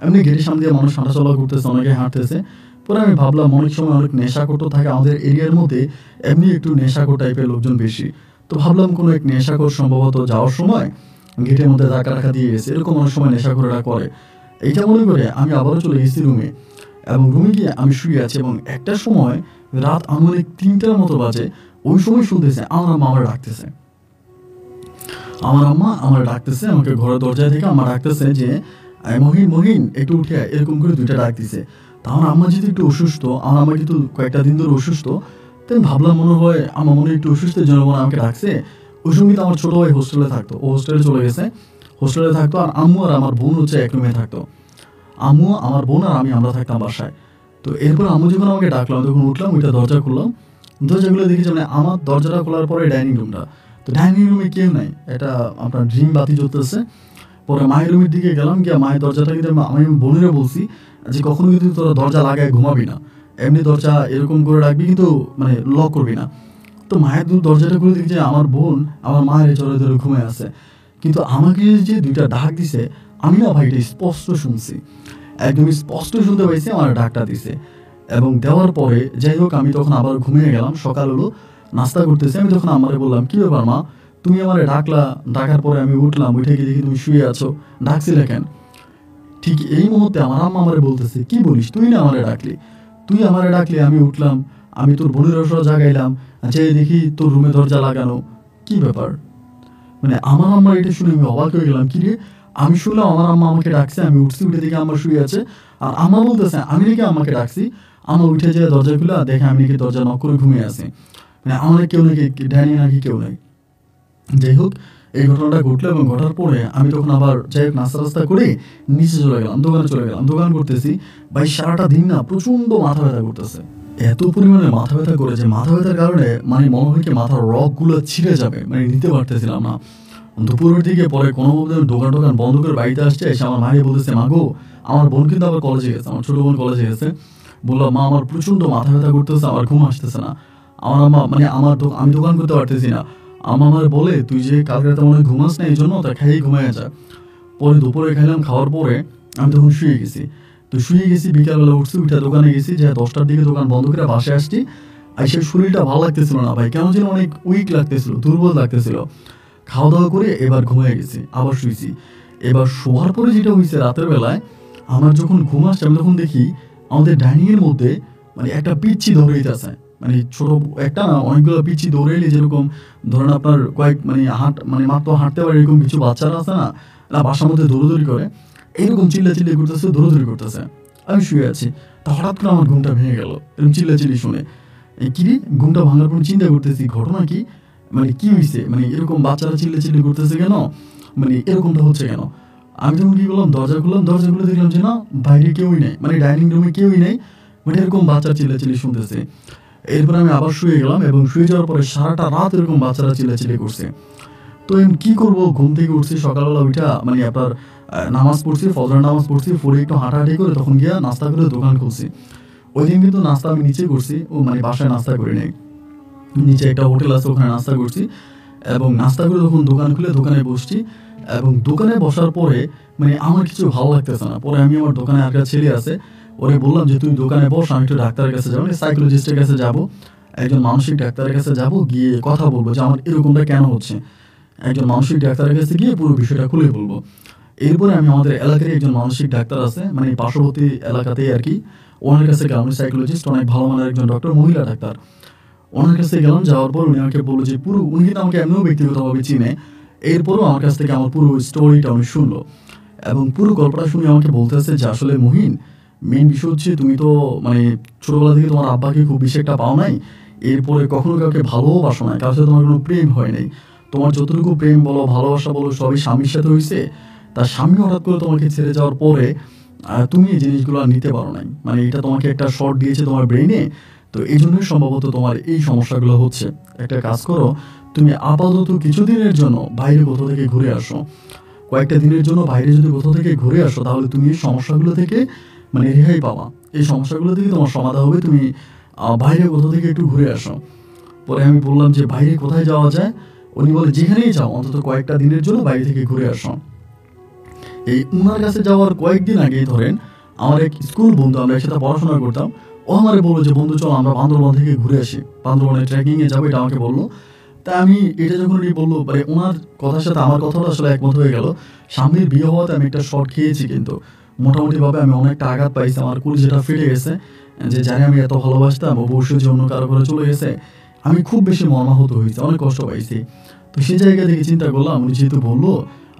এমনি গেটের সামনে দিয়ে মানুষ হাঁটা চলা করতেছে, অনেকে হাঁটতেছে। পরে আমি ভাবলাম অনেক সময় অনেক নেশাখোর থাকে আমাদের এরিয়ার মধ্যে, এমনি একটু নেশাখোর টাইপের লোকজন বেশি। তো ভাবলাম কোনো এক নেশাখোর সম্ভবত যাওয়ার সময় গেটের মধ্যে ধাক্কা টাকা দিয়ে গেছে, এরকম অনেক সময় নেশাখোরেরা করে। এইটা মনে করে আমি আবারও চলে গেছি রুমে এবং রুমে গিয়ে আমি শুয়ে আছি এবং একটা সময় রাত আনুমানিক 3টার মতো বাজে, ওই সময় শুনতেছে আমার আম্মা আমার ডাকতেছে। আমার আম্মা আমার ডাকতেছে, আমাকে ঘরের দরজায় থেকে আমার ডাকতেছে যে মহিন মহিন একটু উঠে, এরকম করে 2টা ডাক দিছে। তা আমার আম্মা যেহেতু একটু অসুস্থ, আমার আম্মা কিন্তু কয়েকটা দিন ধরে অসুস্থ, তাই ভাবলাম মনে হয় আমার মনে একটু অসুস্থের জন্য মনে আমাকে ডাকছে। ওই সময় কিন্তু আমার ছোটো ভাই হোস্টেলে থাকতো, ও হোস্টেলে চলে গেছে, হোস্টেলে থাকতো। আর আম্মু আর আমার বোন হচ্ছে এক রুমে থাকতো, আম্মু আমার বোন আর আমরা থাকতাম বাসায়। তো এরপর আম্মু যখন আমাকে ডাকলাম তখন উঠলাম, ওইটা দরজা খুললাম, দরজাগুলো দেখেছি মানে আমার দরজাটা খোলার পরে ডাইনিং রুমটা, তো ডাইনিং রুমে কেউ নাই, এটা আপনার ড্রিম বাতি জ্বলতেছে। পরে মায়ের রুমের দিকে গেলাম, গিয়ে মায়ের দরজাটা কিন্তু আমি বোনেরা বলছি যে কখনো কিন্তু তোরা দরজা লাগায় ঘুমাবি না, এমনি দরজা এরকম করে রাখবি, কিন্তু মানে লক করবি না। তো মায়ের দরজাটা খুলে দেখি যে আমার বোন আমার মায়ের চলে ধরে ঘুমিয়ে আছে। কিন্তু আমাকে যে দুইটা ডাক দিছে, আমি না ভাই এটা স্পষ্ট শুনছি, একদম স্পষ্ট শুনতে পাইছি আমার ডাকটা দিছে। এবং দেওয়ার পরে যাই হোক আমি তখন আবার ঘুমিয়ে গেলাম। সকাল হলো, নাস্তা করতেছি, আমি তখন আমারে বললাম, কী ব্যাপার মা, তুমি আমারে ডাকলা, ডাকার পরে আমি উঠলাম, উঠে গিয়ে দেখি তুমি শুয়ে আছো, ডাকছিলে কেন? ঠিক এই মুহূর্তে আমার আম্মা আমারে বলতেছে, কি বলিস, তুই না আমারে ডাকলি, তুই আমারে ডাকলি, আমি উঠলাম, আমি তোর বোনের সহ জাগাইলাম, যে দেখি তোর রুমে দরজা লাগানো, কি ব্যাপার? মানে আমার আম্মা এটা শুনে আমি অবাক হয়ে গেলাম, কি রে, আমি শুনলাম আমার আম্মা আমাকে ডাকছে, আমি উঠছি, উঠে দেখি আম্মা শুয়ে আছে, আর আম্মা বলতেছে আমি নাকি আম্মাকে ডাকছি। আম্মা উঠে যায় দরজা খুলে দেখে আমি নাকি দরজা নক করে ঘুমিয়ে আছি, মানে আমার কেউ নাকি ড্যানি নাকি কেউ নাই। যাই হোক এই ঘটনাটা ঘটলো, এবং ঘটার পরে আমি তখন আবার যাই হোক নাস্তা রাস্তা করে নিচে চলে গেলাম, দোকানে চলে গেলাম, দোকান করতেছি। ভাই সারাটা দিন না প্রচণ্ড মাথা ব্যথা করতেছে, এত পরিমাণে মাথা ব্যথা করে যে মাথা ব্যথার কারণে মানে মনে হয় কি মাথার রগগুলো ছিঁড়ে যাবে, মানে নিতে পারতেছিলাম না। দুপুরের দিকে পরে কোনো মধ্যে দোকান টোকান বন্ধ করে বাড়িতে আসছে, এসে আমার মাকে বলতেছে, মা গো, আমার বোন কিন্তু আবার কলেজে গেছে, আমার ছোটো বোন কলেজে গেছে। বললাম, মা আমার প্রচণ্ড মাথা ব্যথা করতেছে, আমার ঘুম আসতেছে না। আমার আম্মা মানে আমি দোকান করতে পারতেছি না। আম্মা আমার বলে, তুই যে কালকে রাতে মনে হয় ঘুমাস না, এই জন্য তা খেয়েই ঘুমায় যা। পরে দুপুরে খাইলাম, খাওয়ার পরে আমি তখন শুয়ে গেছি। তো শুয়ে গেছি, বিকালবেলা উঠছি, উঠে দোকানে গেছি, যে 10টার দিকে দোকান বন্ধ করে বাসায় আসছি। আর সেই শরীরটা ভালো লাগতেছিল না ভাই, কেন যেন অনেক উইক লাগতেছিল, দুর্বল লাগতেছিল। খাওয়া দাওয়া করে এবার ঘুমিয়ে গেছি, আবার শুয়েছি। এবার শোয়ার পরে যেটা হয়েছে, রাতের বেলায় আমার যখন ঘুম আসছে, আমি তখন দেখি আমাদের ডাইনিংয়ের মধ্যে মানে একটা পিচ্ছি দৌড়ে দিতেছে, মানে ছোট একটা না, অনেকগুলো পিচ্ছি দৌড়ে এলে যেরকম ধরেন আপনার কয়েক মানে মাত্র হাঁটতে পারে এরকম কিছু বাচ্চারা আছে না, বাসার মধ্যে দৌড়দৌড়ি করে, এরকম চিল্লাচিল্লি করতেছে, দৌড়দৌড়ি করতেছে। আমি শুয়ে আছি, তা হঠাৎ করে আমার ঘুমটা ভেঙে গেল এরকম চিল্লাচিল্লি শুনে। কিরে, ঘুমটা ভাঙার পর চিন্তা করতেছি ঘটনা কি, মানে কি হয়েছে, মানে এরকম বাচ্চারা চিল্লাচিল্লি করতেছে কেন, মানে এরকমটা হচ্ছে কেন। আমি যখন কি করলাম, দরজা খুললাম, দরজা খুলে দেখলাম যে না, বাইরে কেউই নেই, মানে ডাইনিং রুমে কেউই নেই, মানে এরকম বাচ্চা চিল্লাচিল্লি শুনতেছে। এরপর আমি আবার শুয়ে গেলাম, এবং শুয়ে যাওয়ার পরে সারাটা রাত এরকম বাচ্চারা চিল্লাচিল্লি করছে। তো আমি কী করবো, ঘুম থেকে উঠছি সকালবেলা, ওইটা মানে আপনার নামাজ পড়ছি, ফজরের নামাজ পড়ছি, পরে একটু হাঁটাহাঁটি করে তখন গিয়ে নাস্তা করে দোকান খুলছি। ওই দিন কিন্তু নাস্তা আমি নিচে করছি, ও মানে বাসায় নাস্তা করে নেই, নিচে একটা হোটেল আছে ওখানে নাস্তা করছি। এবং নাস্তা করে তখন দোকান খুলে দোকানে বসছি, এবং দোকানে বসার পরে মানে আমার কিছু ভালো লাগতেছে না। পরে আমি আমার দোকানে আর একটা ছেলে আছে, ওরে বললাম যে তুই দোকানে বস, আমি একটু ডাক্তারের কাছে যাবো, সাইকোলজিস্টের কাছে যাব, একজন মানসিক ডাক্তারের কাছে যাব, গিয়ে কথা বলবো যে আমার এরকমটা কেন হচ্ছে। একজন মানসিক ডাক্তারের কাছে গিয়ে পুরো বিষয়টা খুলে বলবো। এরপরে আমি আমাদের এলাকারই একজন মানসিক ডাক্তার আছে, মানে পার্শ্ববর্তী এলাকাতেই আর কি, ওনার কাছে গেলাম, সাইকোলজিস্ট, অনেক ভালো মানের একজন ডক্টর, মহিলা ডাক্তার। ওনার কাছে গেলাম, যাওয়ার পর উনি আমাকে বললো যে পুরো, উনি কিন্তু আমাকে এমনিও ব্যক্তিগতভাবে চিনে, এরপরও আমার কাছ থেকে আমার পুরো স্টোরিটা উনি শুনলো, এবং পুরো গল্পটা শুনে আমাকে বলতেছে যে আসলে মহিন, মেন বিষয় হচ্ছে তুমি তো মানে ছোটোবেলা থেকে তোমার আব্বাকে খুব বেশি একটা পাও নাই, এরপরে কখনো কাউকে ভালোবাসো না, কারোর সাথে তোমার কোনো প্রেম হয় নাই, তোমার যতটুকু প্রেম বলো, ভালোবাসা বলো, সবই স্বামীর সাথে হয়েছে। তার স্বামী হঠাৎ করে তোমাকে ছেড়ে যাওয়ার পরে তুমি এই জিনিসগুলো আর নিতে পারো নাই, মানে এটা তোমাকে একটা শর্ট দিয়েছে তোমার ব্রেইনে, তো এই জন্যই সম্ভবত তোমার এই সমস্যাগুলো হচ্ছে। একটা কাজ করো, তুমি আপাতত কিছুদিনের জন্য বাইরে কোথাও থেকে ঘুরে আসো, কয়েকটা দিনের জন্য বাইরে যদি কোথাও থেকে ঘুরে আসো, তাহলে তুমি এই সমস্যাগুলো থেকে মানে রেহাই পাবা, এই সমস্যাগুলো থেকে তোমার সমাধান হবে, তুমি বাইরে কোথাও থেকে একটু ঘুরে আসো। পরে আমি বললাম যে বাইরে কোথায় যাওয়া যায়, উনি বলে যেখানেই যাও অন্তত কয়েকটা দিনের জন্য বাইরে থেকে ঘুরে আসো। এই উনার কাছে যাওয়ার কয়েকদিন আগেই ধরেন আমার এক স্কুল বন্ধু, আমরা একসাথে পড়াশোনা করতাম, ও আমারে বললো যে বন্ধু চলো আমরা বান্দরবান থেকে ঘুরে আসি, বান্দরবানে ট্রেকিংয়ে যাবো, এটা আমাকে বললো। তা আমি এটা যখন উনি বললো, মানে ওনার কথার সাথে আমার কথাটা আসলে একমত হয়ে গেল। সামনের বিয়ে হওয়াতে আমি একটা শর্ট খেয়েছি, কিন্তু মোটামুটিভাবে আমি অনেকটা আঘাত পাইছি, আমার যেটা ফেটে গেছে, যে জানি আমি এত ভালোবাসতাম, অবশ্যই যে অন্য কারো ঘরে চলে গেছে, আমি খুব বেশি মর্মাহত হয়েছি, অনেক কষ্ট পাইছি। তো সেই জায়গা থেকে চিন্তা করলাম, উনি যেহেতু বললো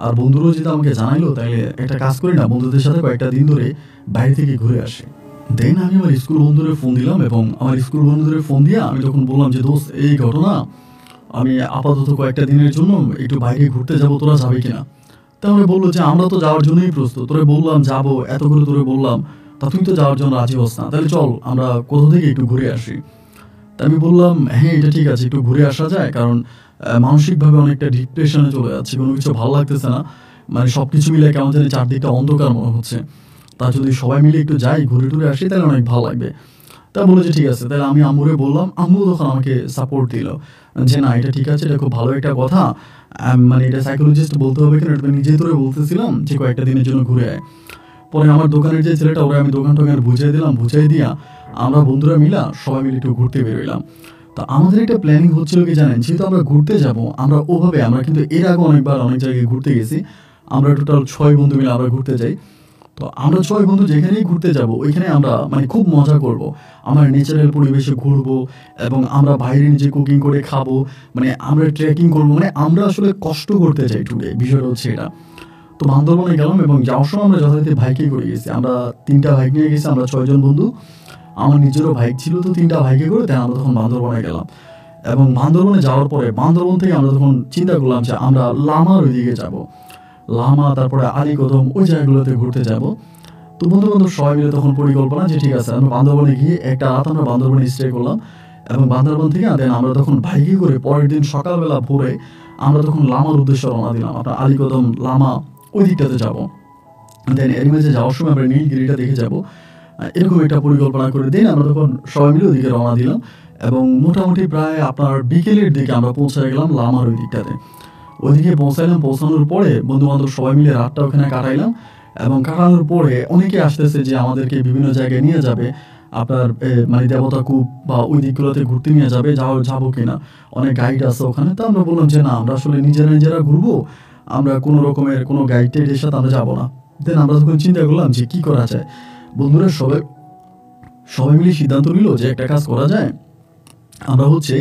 আর বন্ধুরাও যেহেতু আমাকে জানাইলো, তাইলে একটা কাজ করি না, বন্ধুদের সাথে কয়েকটা দিন ধরে বাইরে থেকে ঘুরে আসি। দেন আমি আমার স্কুল বন্ধুদের ফোন দিলাম, এবং আমার স্কুল বন্ধুদের ফোন দিয়ে আমি তখন বললাম যে দোস্ত, এই ঘটনা, আমি আপাতত কয়েকটা দিনের জন্য একটু বাইরে ঘুরতে যাবো, তোরা যাবে কিনা। তাহলে বললো যে আমরা তো যাওয়ার জন্যই প্রস্তুত, তোরে বললাম যাবো, এত করে তোরে বললাম, তা তুই তো যাওয়ার জন্য রাজি হস না, তাহলে চল আমরা কোথাও থেকে একটু ঘুরে আসি। তা আমি বললাম হ্যাঁ এটা ঠিক আছে, একটু ঘুরে আসা যায়, কারণ মানসিকভাবে অনেকটা ডিপ্রেশনে চলে যাচ্ছে, কোনো কিছু ভালো লাগতেছে না, মানে সব কিছু মিলে কেমন জানি চারদিকটা অন্ধকার মনে হচ্ছে। তা যদি সবাই মিলে একটু যাই, ঘুরে টুরে আসি, তাহলে অনেক ভালো লাগবে। তা বলে যে ঠিক আছে, তাহলে আমি আম্মুরে বললাম, আম্মু তখন আমাকে সাপোর্ট দিল যে না এটা ঠিক আছে, এটা খুব ভালো একটা কথা। মানে এটা সাইকোলজিস্ট বলতে হবে কেন, এটা নিজেই তোরে বলতেছিলাম যে কয়েকটা দিনের জন্য ঘুরে আয়। পরে আমার দোকানের যে ছেলেটা, ওরা আমি দোকান টোকান বুঝাই দিলাম, বুঝাই দিয়া আমরা বন্ধুরা মিলা সবাই মিলে একটু ঘুরতে বেরোইলাম। তো আমাদের একটা প্ল্যানিং হচ্ছিল কি জানেন, যেহেতু আমরা ঘুরতে যাব, আমরা ওভাবে আমরা কিন্তু এর আগে অনেকবার অনেক জায়গায় ঘুরতে গেছি। আমরা টোটাল 6 বন্ধু মিলে আমরা ঘুরতে যাই। তো আমরা 6 বন্ধু যেখানেই ঘুরতে যাব ওইখানে আমরা মানে খুব মজা করব, আমরা ন্যাচারাল পরিবেশে ঘুরবো এবং আমরা বাইরে নিজে কুকিং করে খাবো, মানে আমরা ট্রেকিং করবো, মানে আমরা আসলে কষ্ট করতে চাই টুডে, বিষয়টা হচ্ছে এটা। তো বান্দরবনে গেলাম এবং যাওয়ার সময় আমরা যথারীতি বাইকেই করে গেছি। আমরা 3টা বাইক নিয়ে গেছি, আমরা 6 জন বন্ধু। আমার নিজেরও বাইক ছিল, তো 3টা বাইকে করে তাই আমরা তখন বান্দরবনে গেলাম। এবং বান্দরবনে যাওয়ার পরে বান্দরবন থেকে আমরা তখন চিন্তা করলাম যে আমরা লামার ওইদিকে যাব, লামা তারপরে আলীকদম ওই জায়গাগুলোতে ঘুরতে যাব। তো বন্ধু বান্ধব সবাই মিলে তখন পরিকল্পনা যে ঠিক আছে আমরা বান্দরবনে গিয়ে একটা রাত আমরা বান্দরবনে স্টে করলাম। এবং বান্দরবন থেকে দেন আমরা তখন বাইকে করে পরের দিন সকালবেলা ভোরে আমরা তখন লামার উদ্দেশ্যে রওনা দিলাম, আপনার আলীকদম লামা ওই দিকটাতে যাবো। দেন এর মাঝে যাওয়ার সময় আমরা নীলগিরিটা দেখে যাব, এরকম একটা পরিকল্পনা করে দিন আমরা তখন সবাই মিলে ওইদিকে রওনা দিলাম। এবং মোটামুটি প্রায় আপনার বিকেলের দিকে আমরা পৌঁছায় গেলাম লামার ওই দিকটাতে। ওইদিকে পৌঁছাইলাম, পৌঁছানোর পরে বন্ধু বান্ধব সবাই মিলে রাতটা ওখানে কাটাইলাম। এবং কাটানোর পরে অনেকে আসতেছে যে আমাদেরকে বিভিন্ন জায়গায় নিয়ে যাবে, আপনার মানে দেবতা কূপ বা ওই দিকগুলোতে ঘুরতে নিয়ে যাবে, যাবো কিনা, অনেক গাইড আছে ওখানে। তো আমরা বললাম যে না, আমরা আসলে নিজেরা ঘুরবো, আমরা কোনো রকমের কোনো গাইড টাইডের সাথে আমরা যাবো না। দেন আমরা তখন চিন্তা করলাম যে কী করা যায়। বন্ধুরা সবাই মিলে সিদ্ধান্ত নিল যে একটা কাজ করা যায়, আমরা হচ্ছে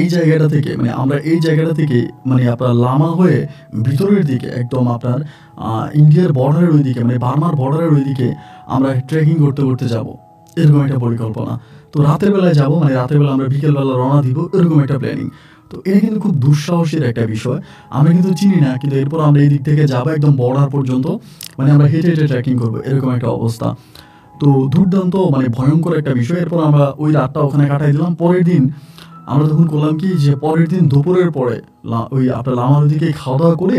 এই জায়গাটা থেকে মানে আমরা এই জায়গাটা থেকে মানে আপনার লামা হয়ে ভিতরের দিকে একদম আপনার ইন্ডিয়ার বর্ডারের ওই দিকে মানে বার্মার বর্ডারের ওই দিকে আমরা ট্রেকিং করতে করতে যাব, এরকম একটা পরিকল্পনা। তো রাতের বেলায় যাব, মানে রাতের বেলা আমরা বিকেলবেলা রওনা দিব, এরকম একটা প্ল্যানিং। তো এটা কিন্তু খুব দুঃসাহসের একটা বিষয়, আমরা কিন্তু চিনি না, কিন্তু এরপর আমরা এই দিক থেকে যাবো একদম বর্ডার পর্যন্ত, মানে আমরা হেঁটে হেঁটে ট্রেকিং করবো, এরকম একটা অবস্থা। তো দুর্দান্ত মানে ভয়ঙ্কর একটা বিষয়। এরপর আমরা ওই রাতটা ওখানে কাটাই দিলাম। পরের দিন আমরা তখন করলাম কি যে পরের দিন দুপুরের পরে ওই আপনার লামার দিকে খাওয়া দাওয়া করে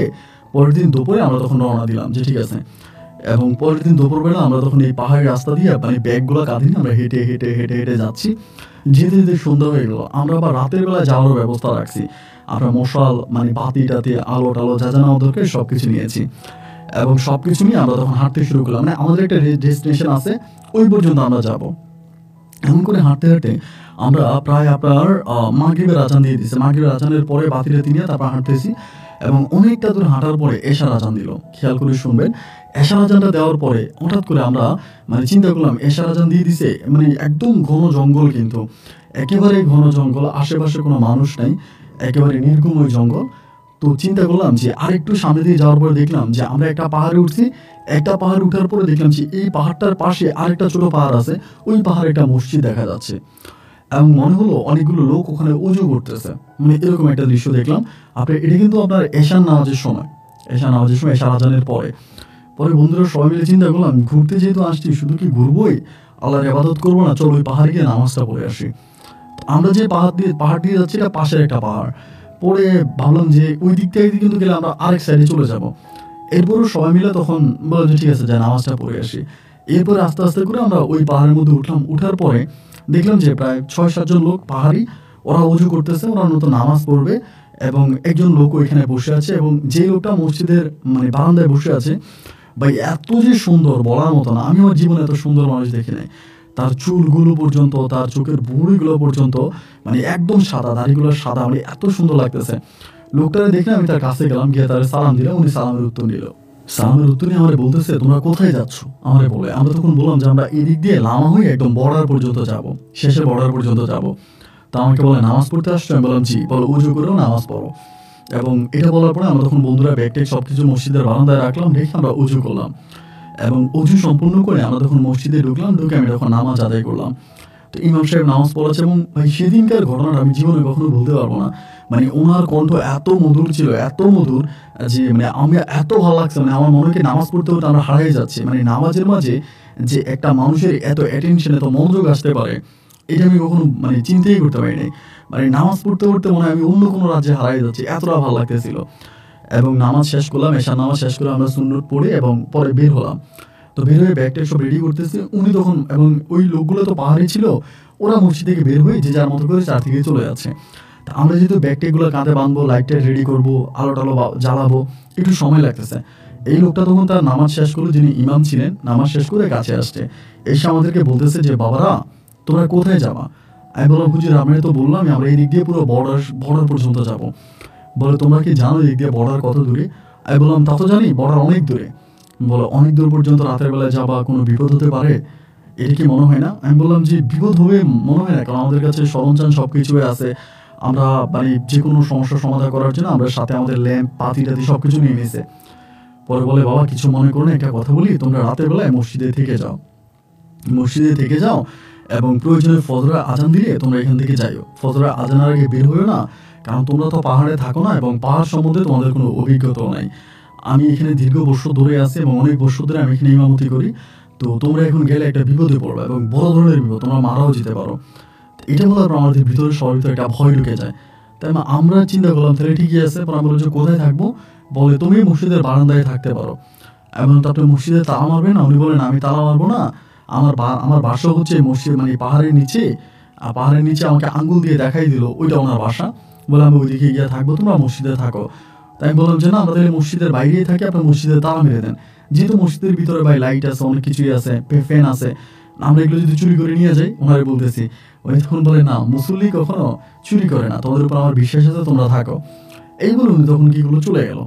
পরের দিন দুপুরে আমরা তখন রওনা দিলাম যে ঠিক আছে। এবং পরের দিন দুপুরবেলা আমরা তখন এই পাহাড়ি রাস্তা দিয়ে মানে ব্যাগগুলো কাঁধে নিয়ে আমরা হেঁটে হেঁটে হেঁটে হেঁটে যাচ্ছি। যেতে যেতে সন্ধ্যা হয়ে গেলো, আমরা আবার রাতের বেলায় যাওয়ার ব্যবস্থা রাখছি, আমরা মশাল মানে বাতি টাতি আলো টালো যা যা নেওয়া দরকার সব কিছু নিয়েছি। এবং সব কিছু নিয়ে আমরা তখন হাঁটতে শুরু করলাম, মানে আমাদের একটা ডেস্টিনেশন আছে, ওই পর্যন্ত আমরা যাব। এমন করে হাঁটতে হাঁটতে আমরা প্রায় আপনার মাগরিবের আজান দিয়ে দিচ্ছে, মাগরিবের আজানের পরে বাতিরাতি নিয়ে তারপর হাঁটতেছি। এবং অনেকটা দূর হাঁটার পরে এশার আজান দিল, খেয়াল করে শুনবেন। এশার আজানটা দেওয়ার পরে হঠাৎ করে আমরা মানে চিন্তা করলাম, এশার আজান দিয়ে দিছে মানে একদম ঘন জঙ্গল, কিন্তু একেবারে ঘন জঙ্গল, আশেপাশে কোনো মানুষ নাই, একেবারে নির্ঘুম ওই জঙ্গল। তো চিন্তা করলাম যে আরেকটু সামনে দিয়ে যাওয়ার পরে দেখলাম যে আমরা একটা পাহাড়ে উঠছি, একটা পাহাড় উঠার পরে দেখলাম যে এই পাহাড়টার পাশে আরেকটা ছোট পাহাড় আছে, ওই পাহাড়ে একটা মসজিদ দেখা যাচ্ছে। এবং মনে হলো অনেকগুলো লোক ওখানে উজু করতেছে, মানে এরকম একটা দৃশ্য দেখলাম। এটা কিন্তু আপনার এশার নামাজের সময়, এশার আজানের পরে বন্ধুরা সবাই মিলে চিন্তা করলাম ঘুরতে যেহেতু আসছি, শুধু কি ঘুরবোই, আল্লাহর ইবাদত করবো না, চলো ওই পাহাড়ে গিয়ে নামাজটা পড়ে আসি। আমরা যে পাহাড় দিয়ে যাচ্ছি এটা পাশের একটা পাহাড়। পরে ভাবলাম যে ওই দিক থেকে কিন্তু গেলে আমরা আরেক সাইডে চলে যাব। এরপরও সবাই মিলে তখন বললাম যে ঠিক আছে যাই নামাজটা পড়ে আসি। এরপরে আস্তে আস্তে করে আমরা ওই পাহাড়ের মধ্যে উঠলাম। উঠার পরে দেখলাম যে প্রায় 6-7 জন লোক পাহাড়ি, ওরা উজু করতেছে, ওরা নতুন নামাজ পড়বে। এবং একজন লোক ওইখানে বসে আছে, এবং যে লোকটা মসজিদের মানে বারান্দায় বসে আছে, ভাই এত যে সুন্দর বলার মতো না, আমি আমার জীবনে এত সুন্দর মানুষ দেখি নাই। তার চুলগুলো পর্যন্ত, তার চোখের ভুঁড়িগুলো পর্যন্ত মানে একদম সাদা, দাড়িগুলো সাদা, মানে এত সুন্দর লাগতেছে। লোকটারে দেখে আমি তার কাছে গেলাম, গিয়ে তার সালাম দিলাম, উনি সালামের উত্তর নিল। সালামের উত্তর নিয়ে আমারে বলতেছে তোমরা কোথায় যাচ্ছ আমারে বলে। আমরা তখন বললাম যে আমরা এদিক দিয়ে লামা হয়ে একদম বর্ডার পর্যন্ত যাব, শেষে বর্ডার পর্যন্ত যাব। তা আমাকে বলে নামাজ পড়তে আসছো? আমি বললাম জি। বলো উজু করেও নামাজ পড়ো। এবং এটা বলার পরে আমরা তখন বন্ধুরা ব্যাগ ট্যাগ সব কিছু মসজিদের বারান্দায় রাখলাম, রেখে আমরা উজু করলাম। এবং উজু সম্পূর্ণ করে আমরা তখন মসজিদে ঢুকলাম, ঢুকে আমি তখন নামাজ আদায় করলাম। তো ইমাম সাহেব নামাজ পড়াচ্ছে, এবং ভাই সেদিনকার ঘটনাটা আমি জীবনে কখনো ভুলতে পারবো না। মানে ওনার কণ্ঠ এত মধুর ছিল, এত মধুর যে মানে আমি এত ভালো লাগছে, মানে আমার মনে হয় নামাজ পড়তে পড়তে আমরা হারিয়ে যাচ্ছি। মানে নামাজের মাঝে যে একটা মানুষের এত অ্যাটেনশন, এত মনোযোগ আসতে পারে, এটা আমি কখনো মানে চিন্তাই করতে পারিনি। মানে নামাজ পড়তে পড়তে মনে হয় আমি অন্য কোনো রাজ্যে হারিয়ে যাচ্ছি, এতটা ভালো লাগতেছিল। এবং নামাজ শেষ করলাম, এশার নামাজ শেষ করে আমরা সুন্নত পড়ে এবং পরে বের হলাম। তো বের হয়ে ব্যাগটা সব রেডি করতেছে উনি তখন, এবং ওই লোকগুলো তো পাহাড়ে ছিল, ওরা মসজিদ থেকে বের হয়ে যে যার মতো করে চারদিকে চলে যাচ্ছে। তা আমরা যেহেতু ব্যাগটা এগুলো কাঁধে বাঁধবো, লাইটটা রেডি করবো, আলো টালো জ্বালাবো, একটু সময় লাগতেছে। এই লোকটা তখন তার নামাজ শেষ করলো, যিনি ইমাম ছিলেন, নামাজ শেষ করে কাছে আসছে, এসে আমাদেরকে বলতেছে যে বাবারা তোমরা কোথায় যাবা? আমি বললাম হুজুর আমরা তো বললাম আমরা এই দিক দিয়ে পুরো বর্ডার পর্যন্ত যাব। বলে তোমরা কি জানো এই দিক দিয়ে বর্ডার কত দূরে? আমি বললাম তা তো জানি, বর্ডার অনেক দূরে। বলো অনেক দূর পর্যন্ত রাতের বেলায় যাবা, কোনো বিপদ হতে পারে, এটা কি মনে হয় না? আমি বললাম যে বিপদ হবে মনে হয় না, কারণ আমাদের কাছে সরঞ্জাম সব কিছুই আছে, আমরা মানে যে কোনো সমস্যার সমাধান করার জন্য আমরা সাথে আমাদের ল্যাম্প পাতি টাতি সব কিছু নিয়ে নিয়েছে। পরে বলে বাবা কিছু মনে করো না, একটা কথা বলি, তোমরা রাতের বেলায় মসজিদে থেকে যাও এবং প্রয়োজনে ফজরের আজান দিলে তোমরা এখান থেকে যাইও, ফজরের আজানের আগে বের হইও না, কারণ তোমরা তো পাহাড়ে থাকো না এবং পাহাড় সম্বন্ধে তোমাদের কোনো অভিজ্ঞতাও নাই। আমি এখানে দীর্ঘ বছর ধরে আছি এবং অনেক বছর ধরে আমি এখানে ইমামতি করি, তো তোমরা এখন গেলে একটা বিপদে পড়বে এবং বড় ধরনের বিপদ, তোমরা মারাও যেতে পারো। এটা বলার পর আমাদের ভিতরে সবার ভিতরে একটা ভয় ঢুকে যায়। তাই আমরা চিন্তা করলাম তাহলে ঠিকই আছে, পর আমরা বলছি কোথায় থাকবো? বলে তুমি মসজিদের বারান্দায় থাকতে পারো। এবং তারপরে মসজিদে তালা মারবে না? উনি বলেন আমি তালা মারবো না, আমার বাসা হচ্ছে মসজিদ মানে পাহাড়ের নিচে, আর পাহাড়ের নিচে আমাকে আঙ্গুল দিয়ে দেখাই দিল ওইটা ওনার বাসা। বলে আমি ওইদিকে গিয়ে থাকবো, তোমরা মসজিদে থাকো। তাই আমি বললাম যে না আমরা তাহলে মসজিদের বাইরেই থাকি, আপনার মসজিদে তালা মেরে দেন, যেহেতু মসজিদের ভিতরে ভাই লাইট আছে, অনেক কিছুই আছে, ফ্যান আছে, আমরা এগুলো যদি চুরি করে নিয়ে যাই। ওনারে বলতেছি, উনি তখন বলে না মুসল্লি কখনো চুরি করে না, তোমাদের উপর আমার বিশ্বাস আছে, তোমরা থাকো। এই বলে উনি তখন কি করলো, চলে গেল।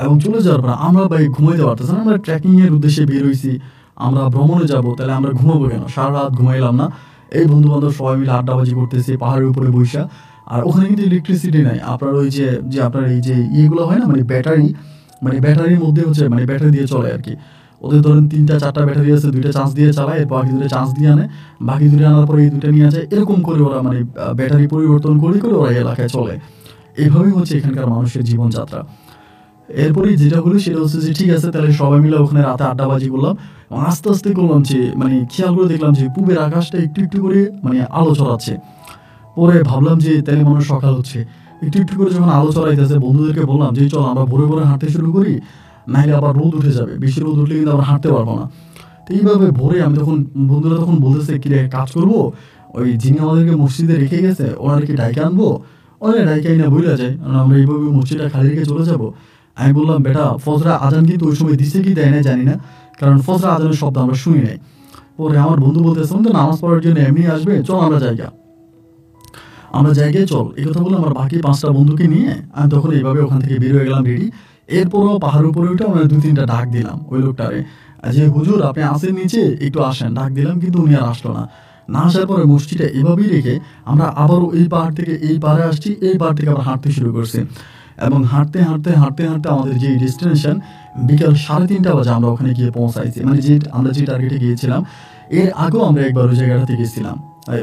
এবং চলে যাওয়ার পর আমরা ভাই ঘুমাইতে পারতেছি না, আমরা ট্রেকিং এর উদ্দেশ্যে বের হয়েছি, আমরা ভ্রমণে যাব, তাহলে আমরা ঘুমাবো কেন? সারা রাত ঘুমাইলাম না, এই বন্ধু বান্ধব সবাই মিলে আড্ডাবাজি করতেছি পাহাড়ের উপরে বৈশা। আর ওখানে কিন্তু ইলেকট্রিসিটি নাই, আপনার ওই যে আপনার এই যে ইয়েগুলো হয় না, মানে ব্যাটারির মধ্যে হচ্ছে মানে ব্যাটারি দিয়ে চলে আর কি। ওদের ধরেন 3-4টা ব্যাটারি আছে, 2টা চার্জ দিয়ে চালায়, বাকি 2টা চার্জ দিয়ে আনে, বাকি 2টা আনার পরে এই 2টা নিয়ে যায়, এরকম করে ওরা মানে ব্যাটারি পরিবর্তন করে ওরা এলাকায় চলে। এইভাবেই হচ্ছে এখানকার মানুষের জীবনযাত্রা। এরপরে যেটা হলো সেটা হচ্ছে যে ঠিক আছে তাহলে সবাই মিলে ওখানে রাতে আড্ডাবাজি করলাম। আস্তে আস্তে করলাম যে মানে খেয়াল করে দেখলাম যে পূবের আকাশটা একটু একটু করে মানে আলো ছড়াচ্ছে। পরে ভাবলাম যে তাহলে মনে হয় সকাল হচ্ছে, একটু একটু করে যখন আলো ছড়াইতেছে বন্ধুদেরকে বললাম যে চল আমরা ভোরে ভোরে হাঁটতে শুরু করি, নাইলে আবার রোদ উঠে যাবে, বেশি রোদ উঠলে কিন্তু আমরা হাঁটতে পারবো না। তো এইভাবে ভোরে আমি তখন বন্ধুরা তখন বলতেছে কি কাজ করবো, ওই যিনি আমাদেরকে মসজিদে রেখে গেছে ওনাদেরকে ডাইকে আনবো, ওনারা ডাইকে না বইলা যায়, আমরা এইভাবে মসজিদটা খালি রেখে চলে যাবো। আমি বললাম বেটা ফজরা আজান কিন্তু ওই সময় দিছে কি দেয় না জানি না, কারণ ফজরা আজানের শব্দ আমরা শুনি নাই। পরে আমার বন্ধু বলতেছে তো নামাজ পড়ার জন্য এমনি আসবে, চল আমরা জায়গায় চল। এই কথা বলে আমার বাকি 5টা বন্ধুকে নিয়ে আমি তখন এইভাবে ওখান থেকে বের হয়ে গেলাম রেডি। এরপরও পাহাড়ের উপরে উঠে আমরা 2-3টা ডাক দিলাম ওই লোকটারে, যে হুজুর আপনি আসেন নিচে একটু আসেন, ডাক দিলাম কিন্তু উনি আর আসলো না। না আসার পরে মসজিদটা এভাবেই রেখে আমরা আবারও এই পাহাড় থেকে এই পাহাড়ে আসছি, এই পাহাড় থেকে আবার হাঁটতে শুরু করছি। এবং হাঁটতে আমাদের যে ডেস্টিনেশন বিকাল 3:30 বাজে আমরা ওখানে গিয়ে পৌঁছাইছি, মানে আমরা যে টার্গেটে গিয়েছিলাম। এর আগেও আমরা একবার ওই জায়গাটাতে গেছিলাম,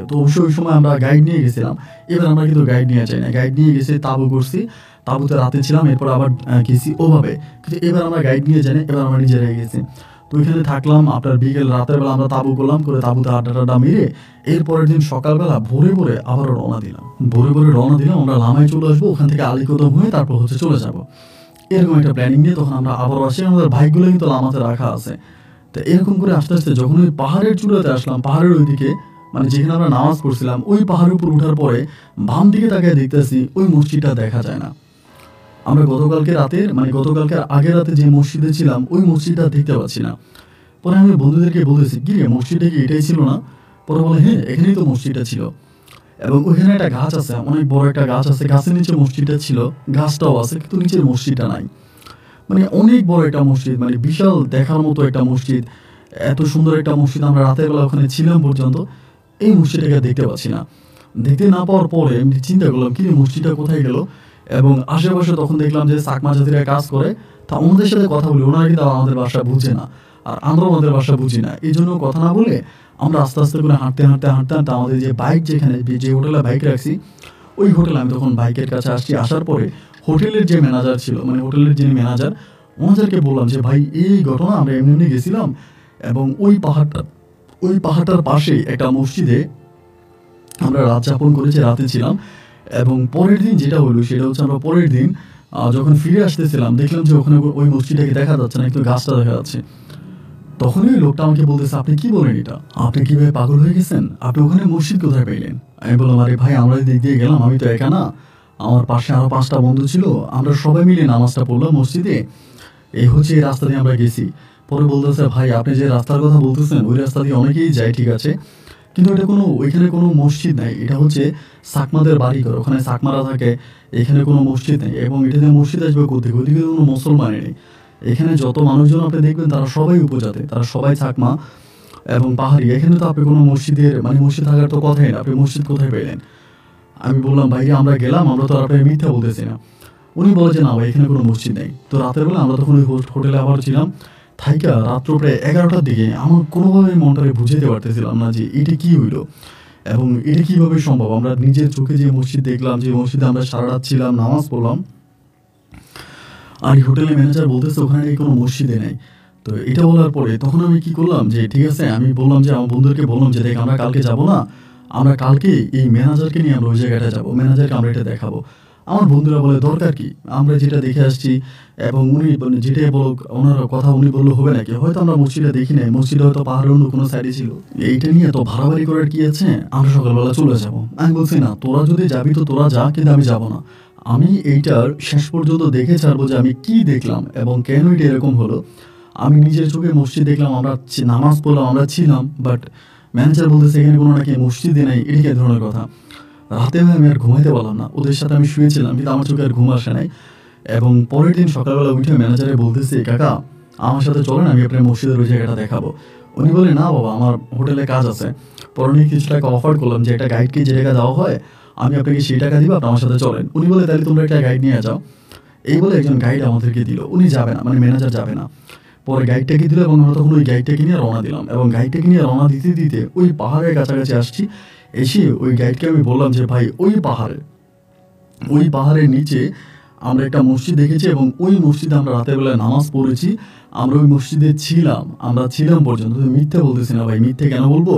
তো অবশ্যই ওই সময় আমরা গাইড নিয়ে গেছিলাম। এবার আমরা কিন্তু গাইড নিয়ে যাই না, গাইড নিয়ে গেছি, তাঁবু করছি, তাঁবুতে রাতে ছিলাম, এরপর আবার গেছি ওভাবে। কিন্তু এবার আমরা গাইড নিয়ে যাই না, এবার আমরা নিজেরাই গেছি। তো ওইখানে থাকলাম আপনার বিকেল রাতের বেলা আমরা তাঁবু করলাম, করে তাঁবুতে আড্ডা মেরে এরপরের দিন সকালবেলা ভোরে আবারও রওনা দিলাম। আমরা লামায় চলে আসবো, ওখান থেকে আলীকদম হয়ে তারপর হচ্ছে চলে যাব, এরকম একটা প্ল্যানিং নিয়ে তখন আমরা আবারও আসি। আমাদের বাইকগুলো কিন্তু লামাতে রাখা আছে। তো এরকম করে আস্তে আস্তে যখন ওই পাহাড়ের চূড়াতে আসলাম, পাহাড়ের ওইদিকে মানে যেখানে আমরা নামাজ পড়ছিলাম, ওই পাহাড়ের উপর ওঠার পরে বাম দিকে তাকিয়ে দেখতেছি ওই মসজিদটা দেখা যায় না। আমরা গতকালকে আগের রাতে যে মসজিদে ছিলাম ওই মসজিদটা দেখতে পাচ্ছি না। পরে আমি বন্ধুদেরকে বলেছি কি রে মসজিদটা কি এটাই ছিল না? পরে বলে হ্যাঁ এখানেই তো মসজিদটা ছিল, এবং ওইখানে একটা গাছ আছে, অনেক বড় একটা গাছ আছে, গাছের নিচে মসজিদটা ছিল, গাছটাও আছে কিন্তু নিচের মসজিদটা নাই। মানে অনেক বড় একটা মসজিদ, মানে বিশাল দেখার মতো একটা মসজিদ, এত সুন্দর একটা মসজিদ। আমরা রাতের বেলা ওখানে ছিলাম পর্যন্ত এই মসজিদটাকে দেখতে পাচ্ছি না। দেখতে না পাওয়ার পরে আমি চিন্তা করলাম কি মসজিদটা কোথায় গেল, এবং আশেপাশে তখন দেখলাম যে চাকমা জাতিরা কাজ করে, তা ওনাদের সাথে কথা বলি, ওনারা কিন্তু আমাদের ভাষা বুঝে না আর আমরা ওনাদের ভাষা বুঝি না, এই জন্য কথা না বলে আমরা আস্তে আস্তে করে হাঁটতে আমাদের যে বাইক যেখানে যে হোটেলে বাইক রাখছি ওই হোটেলে আমি তখন বাইকের কাছে আসছি। আসার পরে হোটেলের যে ম্যানেজার ছিল, মানে হোটেলের যিনি ম্যানেজার, ওনাদেরকে বললাম যে ভাই এই ঘটনা, আমরা এমনি গেছিলাম এবং ওই পাহাড়টার পাশে একটা মসজিদে আমরা রাত যাপন করেছি, রাতে ছিলাম। এবং পরের দিন যেটা হলো সেটা হচ্ছে আমরা পরের দিন যখন ফিরে আসতেছিলাম দেখলাম যে ওখানে ওই মসজিদটাকে দেখা যাচ্ছে না, একটু গাছটা দেখা যাচ্ছে। তখনই ওই লোকটা আমাকে বলতেছে, আপনি কি বলেন এটা? আপনি কিভাবে পাগল হয়ে গেছেন? আপনি ওখানে মসজিদ কোথায় পেলেন? আমি বললাম, আরে ভাই, আমরা এই দিক দিয়ে গেলাম, আমি তো একা না, আমার পাশে আরো 5টা বন্ধু ছিল, আমরা সবাই মিলে নামাজটা পড়লাম মসজিদে, এই হচ্ছে এই রাস্তা দিয়ে আমরা গেছি। পরে বলতেছে, ভাই আপনি যে রাস্তার কথা বলতেছেন ওই রাস্তা দিয়ে অনেকেই যায়, ঠিক আছে, কিন্তু এটা কোনো, ওইখানে কোনো মসজিদ নাই, এটা হচ্ছে চাকমাদের বাড়িঘর, ওখানে চাকমারা থাকে, এখানে কোনো মসজিদ নেই, এবং এটাতে মসজিদ আসবে কোথেকে? ওইদিকে কোনো মুসলমানই নেই। এখানে যত মানুষজন আপনি দেখবেন তারা সবাই উপজাতি, তারা সবাই চাকমা এবং পাহাড়ি, এখানে তো আপনি কোনো মসজিদের মানে মসজিদ থাকার তো কথাই না, আপনি মসজিদ কোথায় পেলেন? আমি বললাম, ভাইরে আমরা গেলাম, আমরা তো আর আপনাকে মিথ্যা বলতেছি না। উনি বলে যে, না ভাই, এখানে কোনো মসজিদ নেই। তো রাতের বেলা আমরা তখন ওই হোটেলে আবার ছিলাম, থাইকা রাত্র প্রায় 11টার দিকে আমার কোনোভাবে মনটাকে বুঝাইতে পারতেছিলাম না যে এটা কি হইলো এবং এটা কীভাবে সম্ভব। আমরা নিজের চোখে যে মসজিদ দেখলাম, যে মসজিদে আমরা সারা রাত ছিলাম, নামাজ পড়লাম, আর এই হোটেলের ম্যানেজার বলতেছে ওখানে নাকি কোনো মসজিদে নেই। তো এটা বলার পরে তখন আমি কি করলাম, যে ঠিক আছে, আমি বললাম যে আমার বন্ধুদেরকে বললাম যে, দেখ আমরা কালকে যাব না, আমরা কালকে এই ম্যানেজারকে নিয়ে আমরা ওই জায়গাটা যাবো, ম্যানেজারকে আমরা এটা দেখাবো। আমার বন্ধুরা বলে, দরকার কি, আমরা যেটা দেখে আসছি, এবং উনি যেটাই বলুক, ওনার কথা উনি বললে হবে নাকি? হয়তো আমরা মসজিদটা দেখি নাই, মসজিদ হয়তো পাহাড়ের অন্য কোনো সাইডে ছিল, এইটা নিয়ে তো ভাড়াবাড়ি করার কি আছে, আমরা সকালবেলা চলে যাব। আমি বলছি, না, তোরা যদি যাবি তো তোরা যা, কিন্তু আমি যাব না। আমি এইটার শেষ পর্যন্ত দেখে ছাড়বো যে আমি কি দেখলাম এবং কেন এটা এরকম হলো। আমি নিজের চোখে মসজিদ দেখলাম, আমরা নামাজ পড়লাম, আমরা ছিলাম, বাট ম্যানেজার বলতেছে এখানে কোনো নাকি মসজিদে নেই, এটা কি ধরনের কথা? রাতে আমি আর ঘুমাইতে পারলাম না, ওদের সাথে আমি শুয়েছিলাম, কিন্তু আমার চোখে আর ঘুম আসে নাই। এবং পরের দিন সকালবেলা উঠে ম্যানেজারে বলতেছি, কাকা আমার সাথে চলেন, আমি আপনার মসজিদের ওই জায়গাটা দেখাবো। উনি বলে, না বাবা, আমার হোটেলে কাজ আছে। পরে উনি কিছু টাকা অফার করলাম যে একটা গাইডকে যে টাকা দেওয়া হয় আমি আপনাকে সেই টাকা দিব, আপনি আমার সাথে চলেন। উনি বলে, তাহলে তোমরা একটা গাইড নিয়ে যাও। এই বলে একজন গাইড আমাদেরকে দিল, উনি যাবে না, মানে ম্যানেজার যাবে না। পরে গাইডটাকে দিল এবং আমরা তখন ওই গাইডটাকে নিয়ে রওনা দিলাম, এবং গাইডটাকে নিয়ে রওনা দিতে দিতে ওই পাহাড়ের কাছাকাছি আসছি। এসে ওই গাইডকে আমি বললাম যে, ভাই ওই পাহাড়ের নিচে আমরা একটা মসজিদ দেখেছি, এবং ওই মসজিদে আমরা রাতের বেলায় নামাজ পড়েছি, আমরা ওই মসজিদে ছিলাম, আমরা ছিলাম পর্যন্ত। মিথ্যে বলতেছি না ভাই, মিথ্যে কেন বলবো?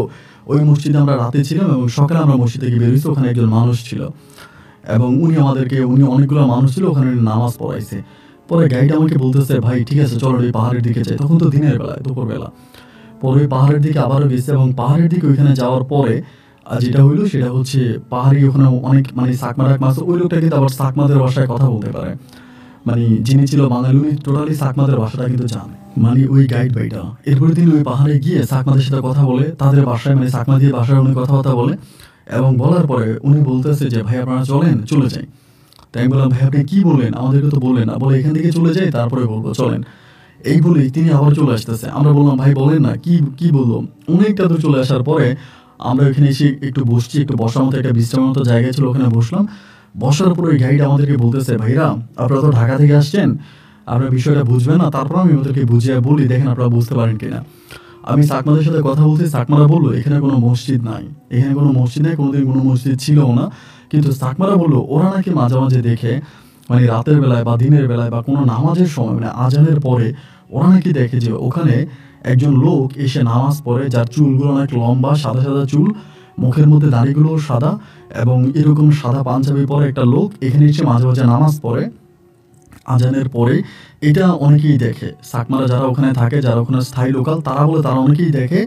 ওই মসজিদে আমরা রাতে ছিলাম এবং সকালে আমরা মসজিদ থেকে বেরোইছি, ওখানে একজন মানুষ ছিল এবং উনি অনেকগুলো মানুষ ছিল, ওখানে নামাজ পড়াইছে। পরে গাইড আমাকে বলতেছে, ভাই ঠিক আছে চলো ওই পাহাড়ের দিকে যাই। তখন তো দিনের বেলায়, দুপুরবেলা। পরে ওই পাহাড়ের দিকে আবারও গেছে, এবং পাহাড়ের দিকে ওইখানে যাওয়ার পরে যেটা হইলো সেটা হচ্ছে, পাহাড়ি ওখানে অনেক মানে চাকমা টাকমা আছে, ওই লোকটা কিন্তু আবার চাকমাদের ভাষায় কথা বলতে পারে, মানে যিনি ছিল বাঙালি উনি টোটালি চাকমাদের ভাষাটা কিন্তু জানে, মানে ওই গাইড ভাইটা। এরপরে তিনি ওই পাহাড়ে গিয়ে চাকমাদের সাথে কথা বলে, তাদের ভাষায় মানে চাকমা দিয়ে ভাষায় উনি কথাবার্তা বলে, এবং বলার পরে উনি বলতেছে যে, ভাই আপনারা চলে যাই। তাই আমি বললাম, ভাই আপনি কি বললেন, আমাদেরকে তো বললেন না। বলে, এখান থেকে চলে যাই তারপরে বলবো, চলেন। এই বলেই তিনি আবার চলে আসতেছে। আমরা বললাম, ভাই বলেন না, কি বললো? অনেকটা দূর চলে আসার পরে আমরা ওইখানে এসে একটু বসছি, একটু বসার মতো একটা বিশ্রামের মতো জায়গায় ছিল, ওখানে বসলাম। বসার পরে ওই গাইড আমাদেরকে বলতেছে, ভাইরা আপনারা তো ঢাকা থেকে আসছেন, আপনারা বিষয়টা বুঝবেন না, তারপর আমি ওদেরকে বুঝিয়ে বলি, দেখেন আপনারা বুঝতে পারেন কিনা। আমি চাকমাদের সাথে কথা বলছি, চাকমারা বললো এখানে কোনো মসজিদ নাই, কোনোদিন কোনো মসজিদ ছিলও না। কিন্তু চাকমারা বললো ওরা নাকি মাঝে মাঝে দেখে, মানে রাতের বেলায় বা দিনের বেলায় বা কোনো নামাজের সময়, মানে আজানের পরে ওরা নাকি দেখে যে ওখানে একজন লোক এসে নামাজ পড়ে, যার চুলগুলো অনেক লম্বা, সাদা সাদা চুল, মুখের মধ্যে দাড়িগুলো সাদা, এবং এরকম সাদা পাঞ্জাবি পরে একটা লোক এখানে এসে মাঝে মাঝে নামাজ পড়ে আজানের পরে। এটা অনেকেই দেখে, চাকমারা যারা ওখানে থাকে, যারা ওখানে স্থায়ী লোকাল, তারা বলে তারা অনেকেই দেখে,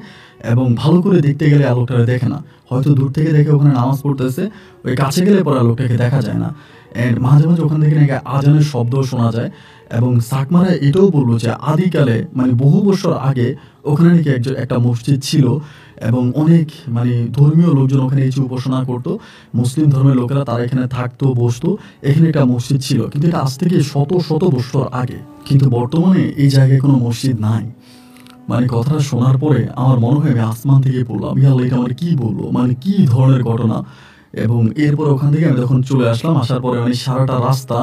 এবং ভালো করে দেখতে গেলে আলোকটাকে দেখে না, হয়তো দূর থেকে দেখে ওখানে নামাজ পড়তেছে, ওই কাছে গেলে পরে আলোকটাকে দেখা যায় না। অ্যান্ড মাঝে মাঝে ওখান থেকে নাকি আজানের শব্দ শোনা যায়। এবং চাকমারা এটাও বললো যে আদিকালে, মানে বহু বছর আগে ওখানে নাকি একটা মসজিদ ছিল, এবং অনেক মানে ধর্মীয় লোকজন ওখানে এসে উপাসনা করতো, মুসলিম ধর্মের লোকেরা তারা এখানে থাকতো, বসতো, এখানে একটা মসজিদ ছিল, কিন্তু এটা আজ থেকে শত শত বছর আগে। কিন্তু বর্তমানে এই জায়গায় কোনো মসজিদ নাই। মানে কথাটা শোনার পরে আমার মনে হয় আমি আসমান থেকে পড়লাম, ইয়াল্লা এটা আমার কি বলবো, মানে কি ধরনের ঘটনা। এবং এরপর ওখান থেকে আমি যখন চলে আসলাম, আসার পরে মানে সারাটা রাস্তা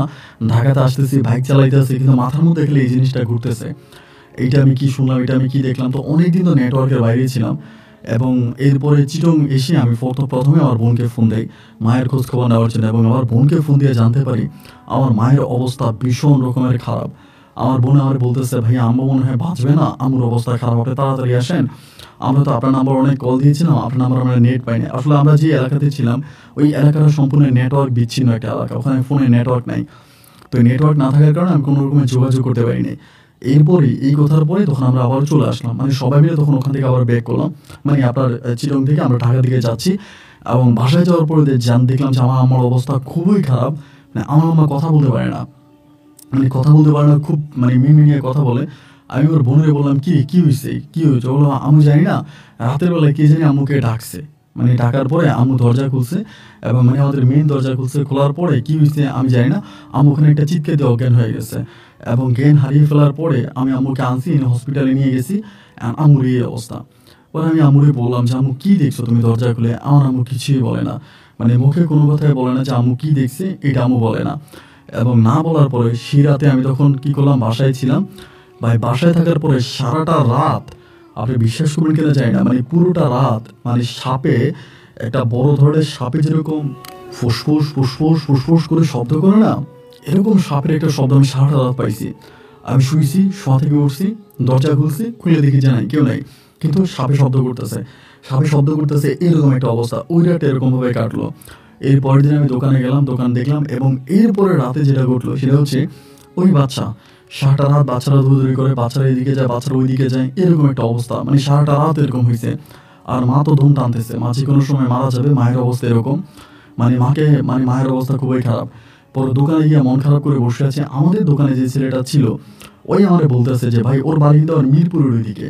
ঢাকাতে আসতেছি, বাইক চালাইতে আসছি, কিন্তু মাথার মধ্যে দেখলে এই জিনিসটা ঘুরতেছে, এইটা আমি কি শুনলাম, এটা আমি কি দেখলাম। তো অনেকদিন তো নেটওয়ার্কের বাইরে ছিলাম। এবং এরপরে চিটং এসে আমি প্রথমে আমার বোনকে ফোন দেই মায়ের খোঁজ খবর নেওয়ার জন্য, এবং আমার বোনকে ফোন দিয়ে জানতে পারি আমার মায়ের অবস্থা ভীষণ রকমের খারাপ। আমার বোন আমার বলতেছে, ভাই আম্মু মনে হয় বাঁচবে না, আম্মুর অবস্থা খারাপ, আপনি তাড়াতাড়ি আসেন, আমরা তো আপনার নাম্বার অনেক কল দিয়েছিলাম, আপনার নাম্বার আমরা নেট পাইনি। আসলে আমরা যে এলাকাতে ছিলাম ওই এলাকাটা সম্পূর্ণ নেটওয়ার্ক বিচ্ছিন্ন একটা এলাকা, ওখানে ফোনে নেটওয়ার্ক নাই। তো নেটওয়ার্ক না থাকার কারণে আমি কোনো রকমের যোগাযোগ করতে পারিনি। এরপরে এই কথার পরে তখন আমরা আবার চলে আসলাম, মানে সবাই মিলে তখন ওখান থেকে আবার ব্যাক করলাম, মানে আপনার চিটং থেকে আমরা ঢাকার দিকে যাচ্ছি। এবং বাসায় যাওয়ার পরে দেখলাম যে আমার আম্মার অবস্থা খুবই খারাপ, মানে আমার আম্মা কথা বলতে পারে না, মানে কথা বলতে পারে না, খুব মানে মিনমিনিয়ে কথা বলে। আমি ওর বোনের বললাম কি হয়েছে, কি হয়েছে? বললো আমি জানি না, রাতের বেলায় কে জানি আম্মুকে ডাকছে, মানে ডাকার পরে আম্মু দরজা খুলছে, এবং মানে আমাদের মেইন দরজা খুলছে, খোলার পরে কি হয়েছে আমি জানি না, আম্মু ওখানে একটা চিৎকার দিয়ে অজ্ঞান হয়ে গেছে। এবং জ্ঞান হারিয়ে ফেলার পরে আমি আম্মুকে আনছি, এনে হসপিটালে নিয়ে গেছি, আম্মুর এই অবস্থা। পরে আমি আম্মুরে বললাম যে আম্মু কী দেখছো তুমি দরজা খুলে? আমার আম্মু কিছুই বলে না, মানে মুখে কোনো কথাই বলে না যে আম্মু কী দেখছে, এটা আম্মু বলে না। এবং না বলার পরে সেই রাতে আমি তখন কী করলাম, বাসায় ছিলাম ভাই। বাসায় থাকার পরে সারাটা রাত, আপনি বিশ্বাস করবেন কিনা জানি না, মানে পুরোটা রাত মানে সাপে, একটা বড় ধরনের সাপে যেরকম ফুসফুস ফুসফুস ফুসফুস করে শব্দ করে না, এরকম সাপের একটা শব্দ আমি সারাটা রাত পাইছি। আমি শুয়েছি, শোয়া থেকে উঠছি, দরজা খুলছি, খুলে দেখি যে নাই, কেউ নাই, কিন্তু সাপে শব্দ করতেছে, সাপে শব্দ করতেছে, এরকম একটা অবস্থা। ওই রাতটা এরকমভাবে কাটলো। এর পরের দিন আমি দোকানে গেলাম, দোকান দেখলাম, এবং এরপরে রাতে যেটা ঘটলো সেটা হচ্ছে ওই বাচ্চা সারাটা রাত বাচ্চারা দৌড়দৌড়ি করে, বাচ্চারা এদিকে যায়, বাচ্চারা ওইদিকে যায়, এরকম একটা অবস্থা, মানে সারাটা রাত এরকম হয়েছে। আর মা তো ধুম টানতেছে, মা যে কোনো সময় মারা যাবে, মায়ের অবস্থা এরকম, মানে মায়ের অবস্থা খুবই খারাপ। পরে দোকানে গিয়ে মন খারাপ করে বসে আছে। আমাদের দোকানে যে ছেলেটা ছিল ওই আমারে বলতেছে যে ভাই ওর বাড়ি কিন্তু মিরপুরের ওইদিকে।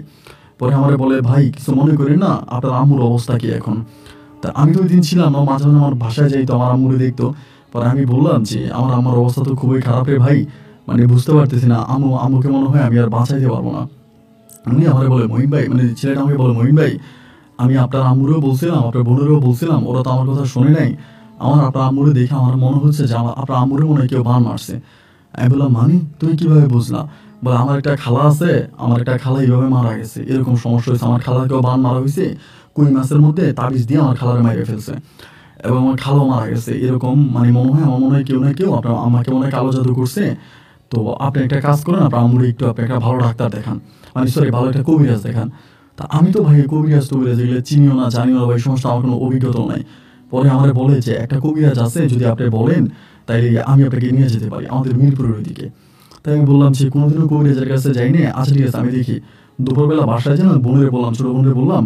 পরে আমারে বলে ভাই কিছু মনে করেন না, আপনার আম্মুর অবস্থা কি এখন? তা আমি তো ওই দিন ছিলাম না, মাঝে মাঝে আমার বাসায় যাইতো, আমার আম্মুরে দেখতো। পরে আমি বললাম যে আমার অবস্থা তো খুবই খারাপ রে ভাই, মানে বুঝতে পারতেছি না, আম্মুকে মনে হয় আমি আর বাঁচাইতে পারবো না। উনি আমারে বলে মহিন ভাই, মানে ছেলেটা আমাকে বলে মহিন ভাই, আমি আপনার আম্মুরেও বলছিলাম, আপনার বোনেরও বলছিলাম, ওরা তো আমার কথা শোনে নাই। আপনার আম্মুরে দেখে আমার মনে হচ্ছে যে আপনার আম্মুরে মনে হয় কেউ বান মারছে। আমি বললাম মানে তুমি কীভাবে বুঝলা? বলে আমার একটা খালা আছে, আমার একটা খালা এইভাবে মারা গেছে, এরকম সমস্যা হয়েছে, আমার খালাকেও বান মারা হয়েছে, কই মাছের মধ্যে তাবিজ দিয়ে আমার খালারে মাইরে ফেলছে, এবং আমার খালাও মারা গেছে, এরকম মানে আমার মনে হয় কেউ না কেউ আপনার আমাকে মনে হয় কালো জাদু করছে। তো আপনি একটা কাজ করেন, আপনার আম্মুরে একটু আপনি একটা ভালো ডাক্তার দেখান, মানে সরি ভালো একটা কবিরাজ দেখান। তা আমি তো ভাই কবিরাজ এগুলো চিনিও না, জানিও না ভাই, সমস্ত আমার কোনো অভিজ্ঞতাও নাই। পরে আমার বলে যে একটা কবিরাজ আছে, যদি আপনি বলেন তাইলে আমি আপনাকে নিয়ে যেতে পারি আমাদের মিরপুরের ওইদিকে। তাই আমি বললাম যে কোনোদিনও কবিরাজের কাছে যাইনি, আচ্ছা ঠিক আছে আমি দেখি। দুপুরবেলা বাসায় যেন বোনের বললাম, ছোটো বোনের বললাম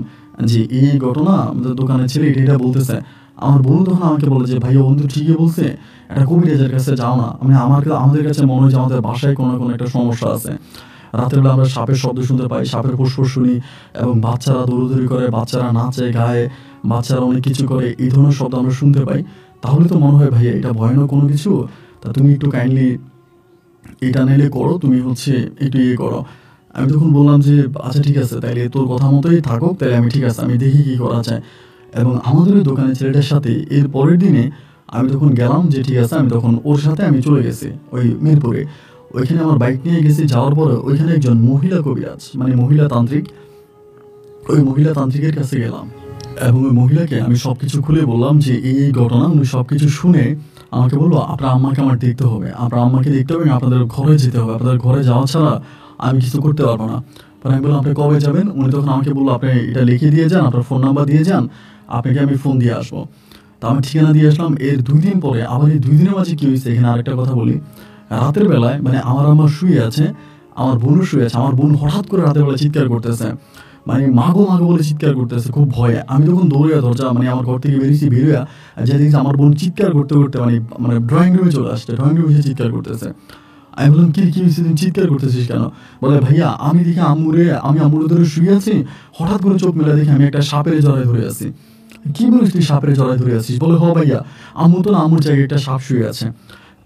যে এই ঘটনা আমাদের দোকানের ছেলে এটা বলতেছে। আমার বোন তখন আমাকে বলে যে ভাইয়া বন্ধু ঠিকই বলছে, একটা কবিরাজের কাছে যাও না। মানে আমাদের কাছে মনে হয় যে আমাদের বাসায় কোনো না কোনো একটা সমস্যা আছে। রাতের বেলা আমরা সাপের শব্দ শুনতে পাই, সাপের ফুসফুস শুনি, এবং বাচ্চারা দৌড়দৌড়ি করে, বাচ্চারা নাচে গায়ে, বাচ্চারা অনেক কিছু করে, এই ধরনের শব্দ আমরা শুনতে পাই। তাহলে তো মনে হয় ভাইয়া এটা ভয়ানক কোনো কিছু। তা তুমি একটু কাইন্ডলি এটা নাইলে করো, তুমি হচ্ছে একটু ইয়ে করো। আমি তখন বললাম যে আচ্ছা ঠিক আছে, তাইলে তোর কথা মতোই থাকুক, তাইলে আমি ঠিক আছে, আমি দেখি কী করা যায়। এবং আমাদের ওই দোকানের ছেলেটার সাথে এর পরের দিনে আমি তখন গেলাম যে ঠিক আছে, আমি তখন ওর সাথে আমি চলে গেছি ওই মিরপুরে। ওইখানে আমার বাইক নিয়ে গেছি, যাওয়ার পরে ওইখানে একজন মহিলা কবিরাজ, মানে মহিলা তান্ত্রিক, ওই মহিলা তান্ত্রিকের কাছে গেলাম, এবং ওই মহিলাকে আমি সব কিছু খুলে বললাম যে এই ঘটনা। উনি সব কিছু শুনে আমাকে বললো আপনার আম্মাকে আমার দেখতে হবে, আপনার আম্মাকে দেখতে হবে, আপনাদের ঘরে যেতে হবে, আপনাদের ঘরে যাওয়া ছাড়া আমি কিছু করতে পারবো না। পরে আমি বললাম আপনি কবে যাবেন? উনি তখন আমাকে বললো আপনি এটা লিখে দিয়ে যান, আপনার ফোন নাম্বার দিয়ে যান, আপনাকে আমি ফোন দিয়ে আসবো। তা আমি ঠিকানা দিয়ে আসলাম। এর 2 দিন পরে আবার এই 2 দিনের মাঝে কী হয়েছে, এখানে আরেকটা কথা বলি। রাতের বেলায় মানে আমার আম্মা শুয়ে আছে, আমার বোনও শুয়ে আছে, আমার বোন হঠাৎ করে রাতের বেলা চিৎকার করতেছে, মানে মাগো মাগো বলে চিৎকার করতেছে খুব ভয়ে। আমি তখন দৌড়িয়া দরজা, মানে আমার ঘর থেকে বেরিয়ে যে দেখছি আমার বোন চিৎকার করতে করতে মানে ড্রয়িং রুমে চলে আসছে, ড্রয়িং রুমে এসে চিৎকার করতেছে। আমি বললাম কি হয়েছে, তুমি চিৎকার করতেছিস কেন? বলে ভাইয়া আমি দেখি আমি আম্মুরে ধরে শুয়ে আছি, হঠাৎ করে চোখ মেলা দেখি আমি একটা সাপের জড়ায় ধরে আছি। কি বলিস তুই সাপের জড়ায় ধরে আছিস? বলে হ ভাইয়া, আম্মু তো না, আম্মুর জায়গায় একটা সাপ শুয়ে আছে।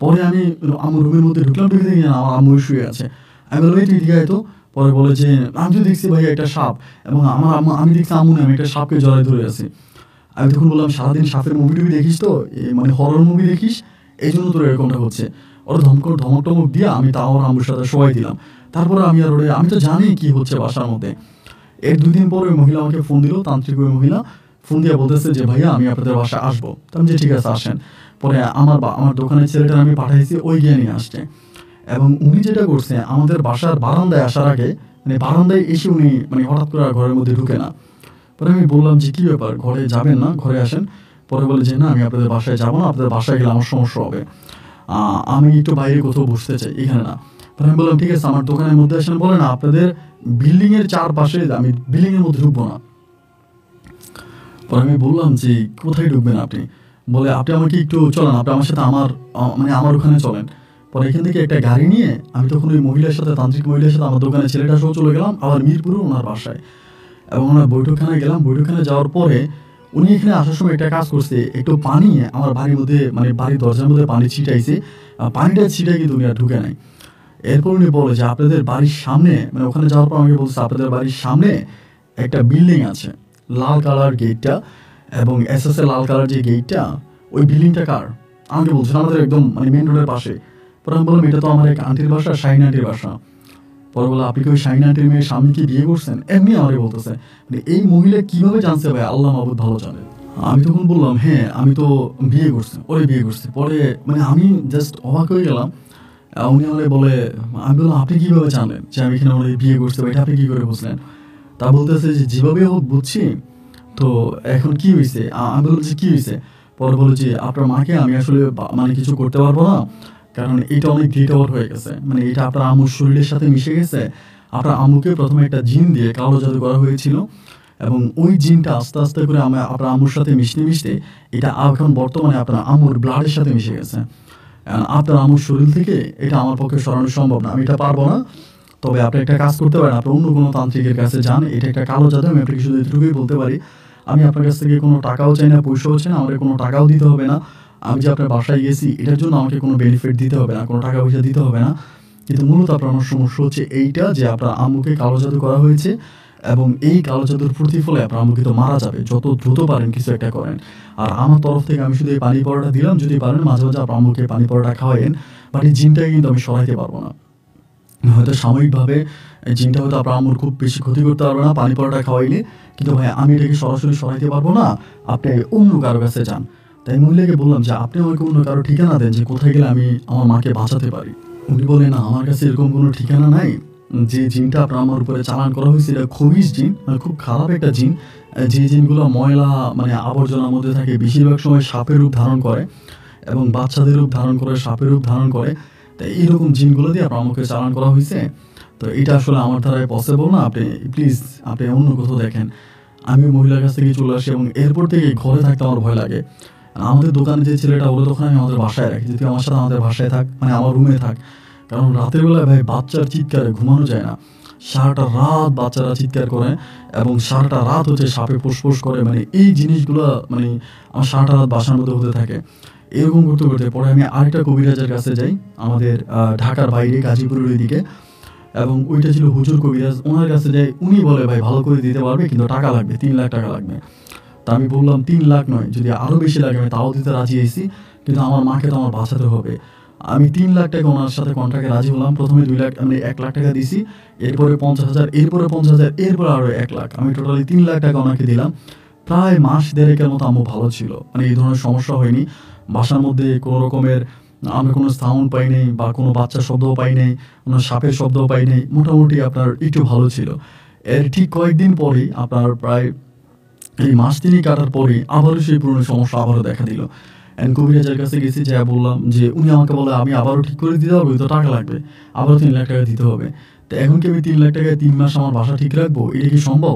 পরে আমি আমার রুমের মধ্যে ঢুকলাম, ঢুকে দেখি না আমার আম্মু শুয়ে আছে। আমি বললাম তুই দিঘায় তো? পরে বলে যে আমি তো দেখছি ভাইয়া একটা সাপ, এবং আমি দেখছি আম্মু না, আমি একটা সাপকে জড়ায় ধরে আছি। আমি তখন বললাম সারাদিন সাপের মুভি টুভি দেখিস তো, মানে হরর মুভি দেখিস, এই জন্য তোর এরকমটা হচ্ছে। ওরা ধমক টমক দিয়ে আমি তাও ওর আম্মুর সাথে সবাই দিলাম। তারপরে আমি তো জানি কি হচ্ছে বাসার মধ্যে। এর 2 দিন পর ওই মহিলা আমাকে ফোন দিল, তান্ত্রিক ওই মহিলা ফোন দিয়ে বলতেছে যে ভাইয়া আমি আপনাদের বাসায় আসবো। তো আমি যে ঠিক আছে আসেন। পরে আমার দোকানের ছেলেটা আমি পাঠাইছি, ওই গিয়ে নিয়ে আসছে। এবং উনি যেটা করছে, আমাদের বাসার বারান্দায় আসার আগে, মানে বারান্দায় এসে উনি মানে হঠাৎ করে ঘরের মধ্যে ঢুকে না। পরে আমি বললাম যে কী ব্যাপার, ঘরে যাবেন না, ঘরে আসেন। পরে বলে যে না আমি আপনাদের বাসায় যাবো না, আপনাদের বাসায় গেলে আমার সমস্যা হবে, আমি একটু বাইরে কোথাও বসতে চাই, এখানে না। আমি বললাম ঠিক আছে আমার দোকানের মধ্যে আসেন, বলে না আপনাদের বিল্ডিংয়ের চারপাশে, আমি বিল্ডিংয়ের মধ্যে ঢুকবো না। পরে আমি বললাম যে কোথায় ঢুকবেন আপনি? বলে আপনি আমাকে একটু চলেন, আপনি আমার সাথে আমার ওখানে চলেন। পরে এখান থেকে একটা গাড়ি নিয়ে আমি তখন ওই মহিলার সাথে, তান্ত্রিক মহিলার সাথে আমার দোকানের ছেলেটা সহ চলে গেলাম আবার মিরপুরে ওনার বাসায়। এবং ওনার বৈঠকখানায় গেলাম। বৈঠকখানায় যাওয়ার পরে উনি এখানে আসার সময় একটা কাজ করছে, একটু পানি আমার বাড়ির মধ্যে, মানে বাড়ির দরজার মধ্যে পানি ছিটাইছে। পানিটা ছিটাই কিন্তু উনি আর ঢুকে নাই। এরপর উনি বলে যে আপনাদের বাড়ির সামনে, মানে ওখানে যাওয়ার পর আমাকে বলছে আপনাদের বাড়ির সামনে একটা বিল্ডিং আছে, লাল কালার গেটটা, এবং এসএসএ লাল কালার যে গেটটা, ওই বিল্ডিংটা কার? আমাকে বলছেন আমাদের একদম মানে মেন রোডের পাশে। পরে আমি বললাম এটা তো আমার এক আন্টির বাসা, শাহিন আন্টির বাসা। পরে বলে আপনি কি ওই শাহিন আন্টির মেয়ের স্বামী কি বিয়ে করছেন? এমনি আমাকে বলতেছে। মানে এই মহিলা কিভাবে জানছে ভাই, আল্লাহ মাহবুদ ভালো জানে। আমি তখন বললাম হ্যাঁ আমি তো বিয়ে করছি, ওরে বিয়ে করছি। পরে মানে আমি জাস্ট অবাক হয়ে গেলাম। উনি আমাকে বলে, আমি বললাম আপনি কীভাবে জানলেন যে আমি এখানে ওনার বিয়ে করছি, এটা আপনি কী করে বুঝলেন? তা বলতেছে যে যেভাবে হোক বুঝছি তো, এখন কি হয়েছে? আমি বললাম যে কী হয়েছে? পরে বলে যে আপনার মাকে আমি আসলে মানে কিছু করতে পারবো না, কারণ এটা অনেক গ্রেট আউট হয়ে গেছে, মানে এটা আপনার আম্মুর শরীরের সাথে মিশে গেছে। আপনার আম্মুকে প্রথমে একটা জিন দিয়ে কালো জাদু করা হয়েছিল, এবং ওই জিনটা আস্তে আস্তে করে আপনার আম্মুর সাথে মিশতে মিশতে এটা এখন বর্তমানে আপনার আম্মুর ব্লাডের সাথে মিশে গেছে। আপনার আম্মুর শরীর থেকে এটা আমার পক্ষে সরানো সম্ভব না, আমি এটা পারবো না। তবে আপনি একটা কাজ করতে পারেন, আপনি অন্য কোনো তান্ত্রিকের কাছে যান, এটা একটা কালো জাদু, আমি আপনাকে শুধু এটুকুই বলতে পারি। আমি আপনার কাছ থেকে কোনো টাকাও চাই না, পয়সাও চাই না, আমার কোনো টাকাও দিতে হবে না। আমি যে আপনার বাসায় গেছি এটার জন্য আমাকে কোনো বেনিফিট দিতে হবে না, কোনো টাকা পয়সা দিতে হবে না। কিন্তু মূলত আপনার সমস্যা হচ্ছে এইটা যে আপনার আম্মুকে কালো জাদু করা হয়েছে, এবং এই কালো জাদুর প্রতিফলে আপনার আম্মু কিন্তু মারা যাবে। যত দ্রুত পারেন কিছু একটা করেন। আর আমার তরফ থেকে আমি শুধু এই পানি পরোটা দিলাম, যদি পারেন মাঝে মাঝে আপনার আম্মুকে পানি পরোটা খাওয়াইন, বাট এই জিনটাকে কিন্তু আমি সরাইতে পারবো না। হয়তো সাময়িকভাবে এই জিনটা হয়তো আপনার আম্মুর খুব বেশি ক্ষতি করতে পারবে না পানি পরোটা খাওয়াইলে, কিন্তু ভাই আমি এটাকে সরাসরি সরাইতে পারবো না, আপনি অন্য কারো কাছে যান। তাই মহিলাকে বললাম যে আপনি আমাকে অন্য কারো ঠিকানা দেন যে কোথায় গেলে আমি আমার মাকে বাঁচাতে পারি। উনি বলে না আমার কাছে এরকম কোনো ঠিকানা নাই। যে জিনটা আপনার আমার উপরে চালান করা হয়েছে এটা খবিশ জিন, মানে খুব খারাপ একটা জিন। যে জিনগুলো ময়লা মানে আবর্জনার মধ্যে থাকে, বেশিরভাগ সময় সাপের রূপ ধারণ করে এবং বাচ্চাদের রূপ ধারণ করে, সাপের রূপ ধারণ করে। তাই এইরকম জিনগুলো দিয়ে আপনার আমাকে চালান করা হয়েছে। তো এটা আসলে আমার দ্বারাই পসিবল না, আপনি প্লিজ আপনি অন্য কোথাও দেখেন। আমি মহিলার কাছ থেকে চলে আসি এবং এরপর থেকে ঘরে থাকতে আমার ভয় লাগে। আমাদের দোকানে যে ছেলেটা ওরা তখন আমি আমাদের বাসায় রাখি, যদি আমার সাথে আমাদের বাসায় থাক, মানে আমার রুমে থাক। কারণ রাতের বেলায় ভাই বাচ্চার চিৎকারে ঘুমানো যায় না। সারাটা রাত বাচ্চারা চিৎকার করে এবং সারাটা রাত হচ্ছে সাপে ফুসফুস করে, মানে এই জিনিসগুলো মানে আমার সারাটা রাত বাসার মধ্যে হতে থাকে। এরকম করতে করতে পরে আমি আরেকটা কবিরাজের কাছে যাই আমাদের ঢাকার বাইরে গাজীপুরের ওইদিকে, এবং ওইটা ছিল হুজুর কবিরাজ। ওনার কাছে যাই, উনি বলে ভাই ভালো করে দিতে পারবে কিন্তু টাকা লাগবে, 3 লাখ টাকা লাগবে। তা আমি বললাম 3 লাখ নয়, যদি আরও বেশি লাগে আমি তাও দিতে রাজি আছি, কিন্তু আমার মাকে তো আমার বাঁচাতে হবে। আমি 3 লাখ টাকা ওনার সাথে কন্ট্রাক্টে রাজি হলাম। প্রথমে 2 লাখ, আমি 1 লাখ টাকা দিছি, এরপরে 50,000, এরপরে 50,000, এরপরে আরও 1 লাখ, আমি টোটালি 3 লাখ টাকা ওনাকে দিলাম। প্রায় মাস দেড়েকের মতো আম্মু ভালো ছিল, মানে এই ধরনের সমস্যা হয়নি। বাসার মধ্যে কোনো রকমের আমরা কোনো সাউন্ড পাই নাই, বা কোনো বাচ্চার শব্দও পাই নাই, কোনো সাপের শব্দও পাই নাই, মোটামুটি আপনার একটু ভালো ছিল। এর ঠিক কয়েকদিন পরেই আপনার প্রায় এই মাস 3 কাটার পরে আবারও সেই পুরনো সমস্যা আবারও দেখা দিল। অ্যান্ড কবিরাজের কাছে গেছি, যা বললাম যে উনি আমাকে বলে আমি আবারও ঠিক করে দিতে পারবো, তো টাকা লাগবে, আবারও 3 লাখ টাকা দিতে হবে। তো এখন কি আমি 3 লাখ টাকায় 3 মাস আমার বাসা ঠিক রাখবো? এটা কি সম্ভব?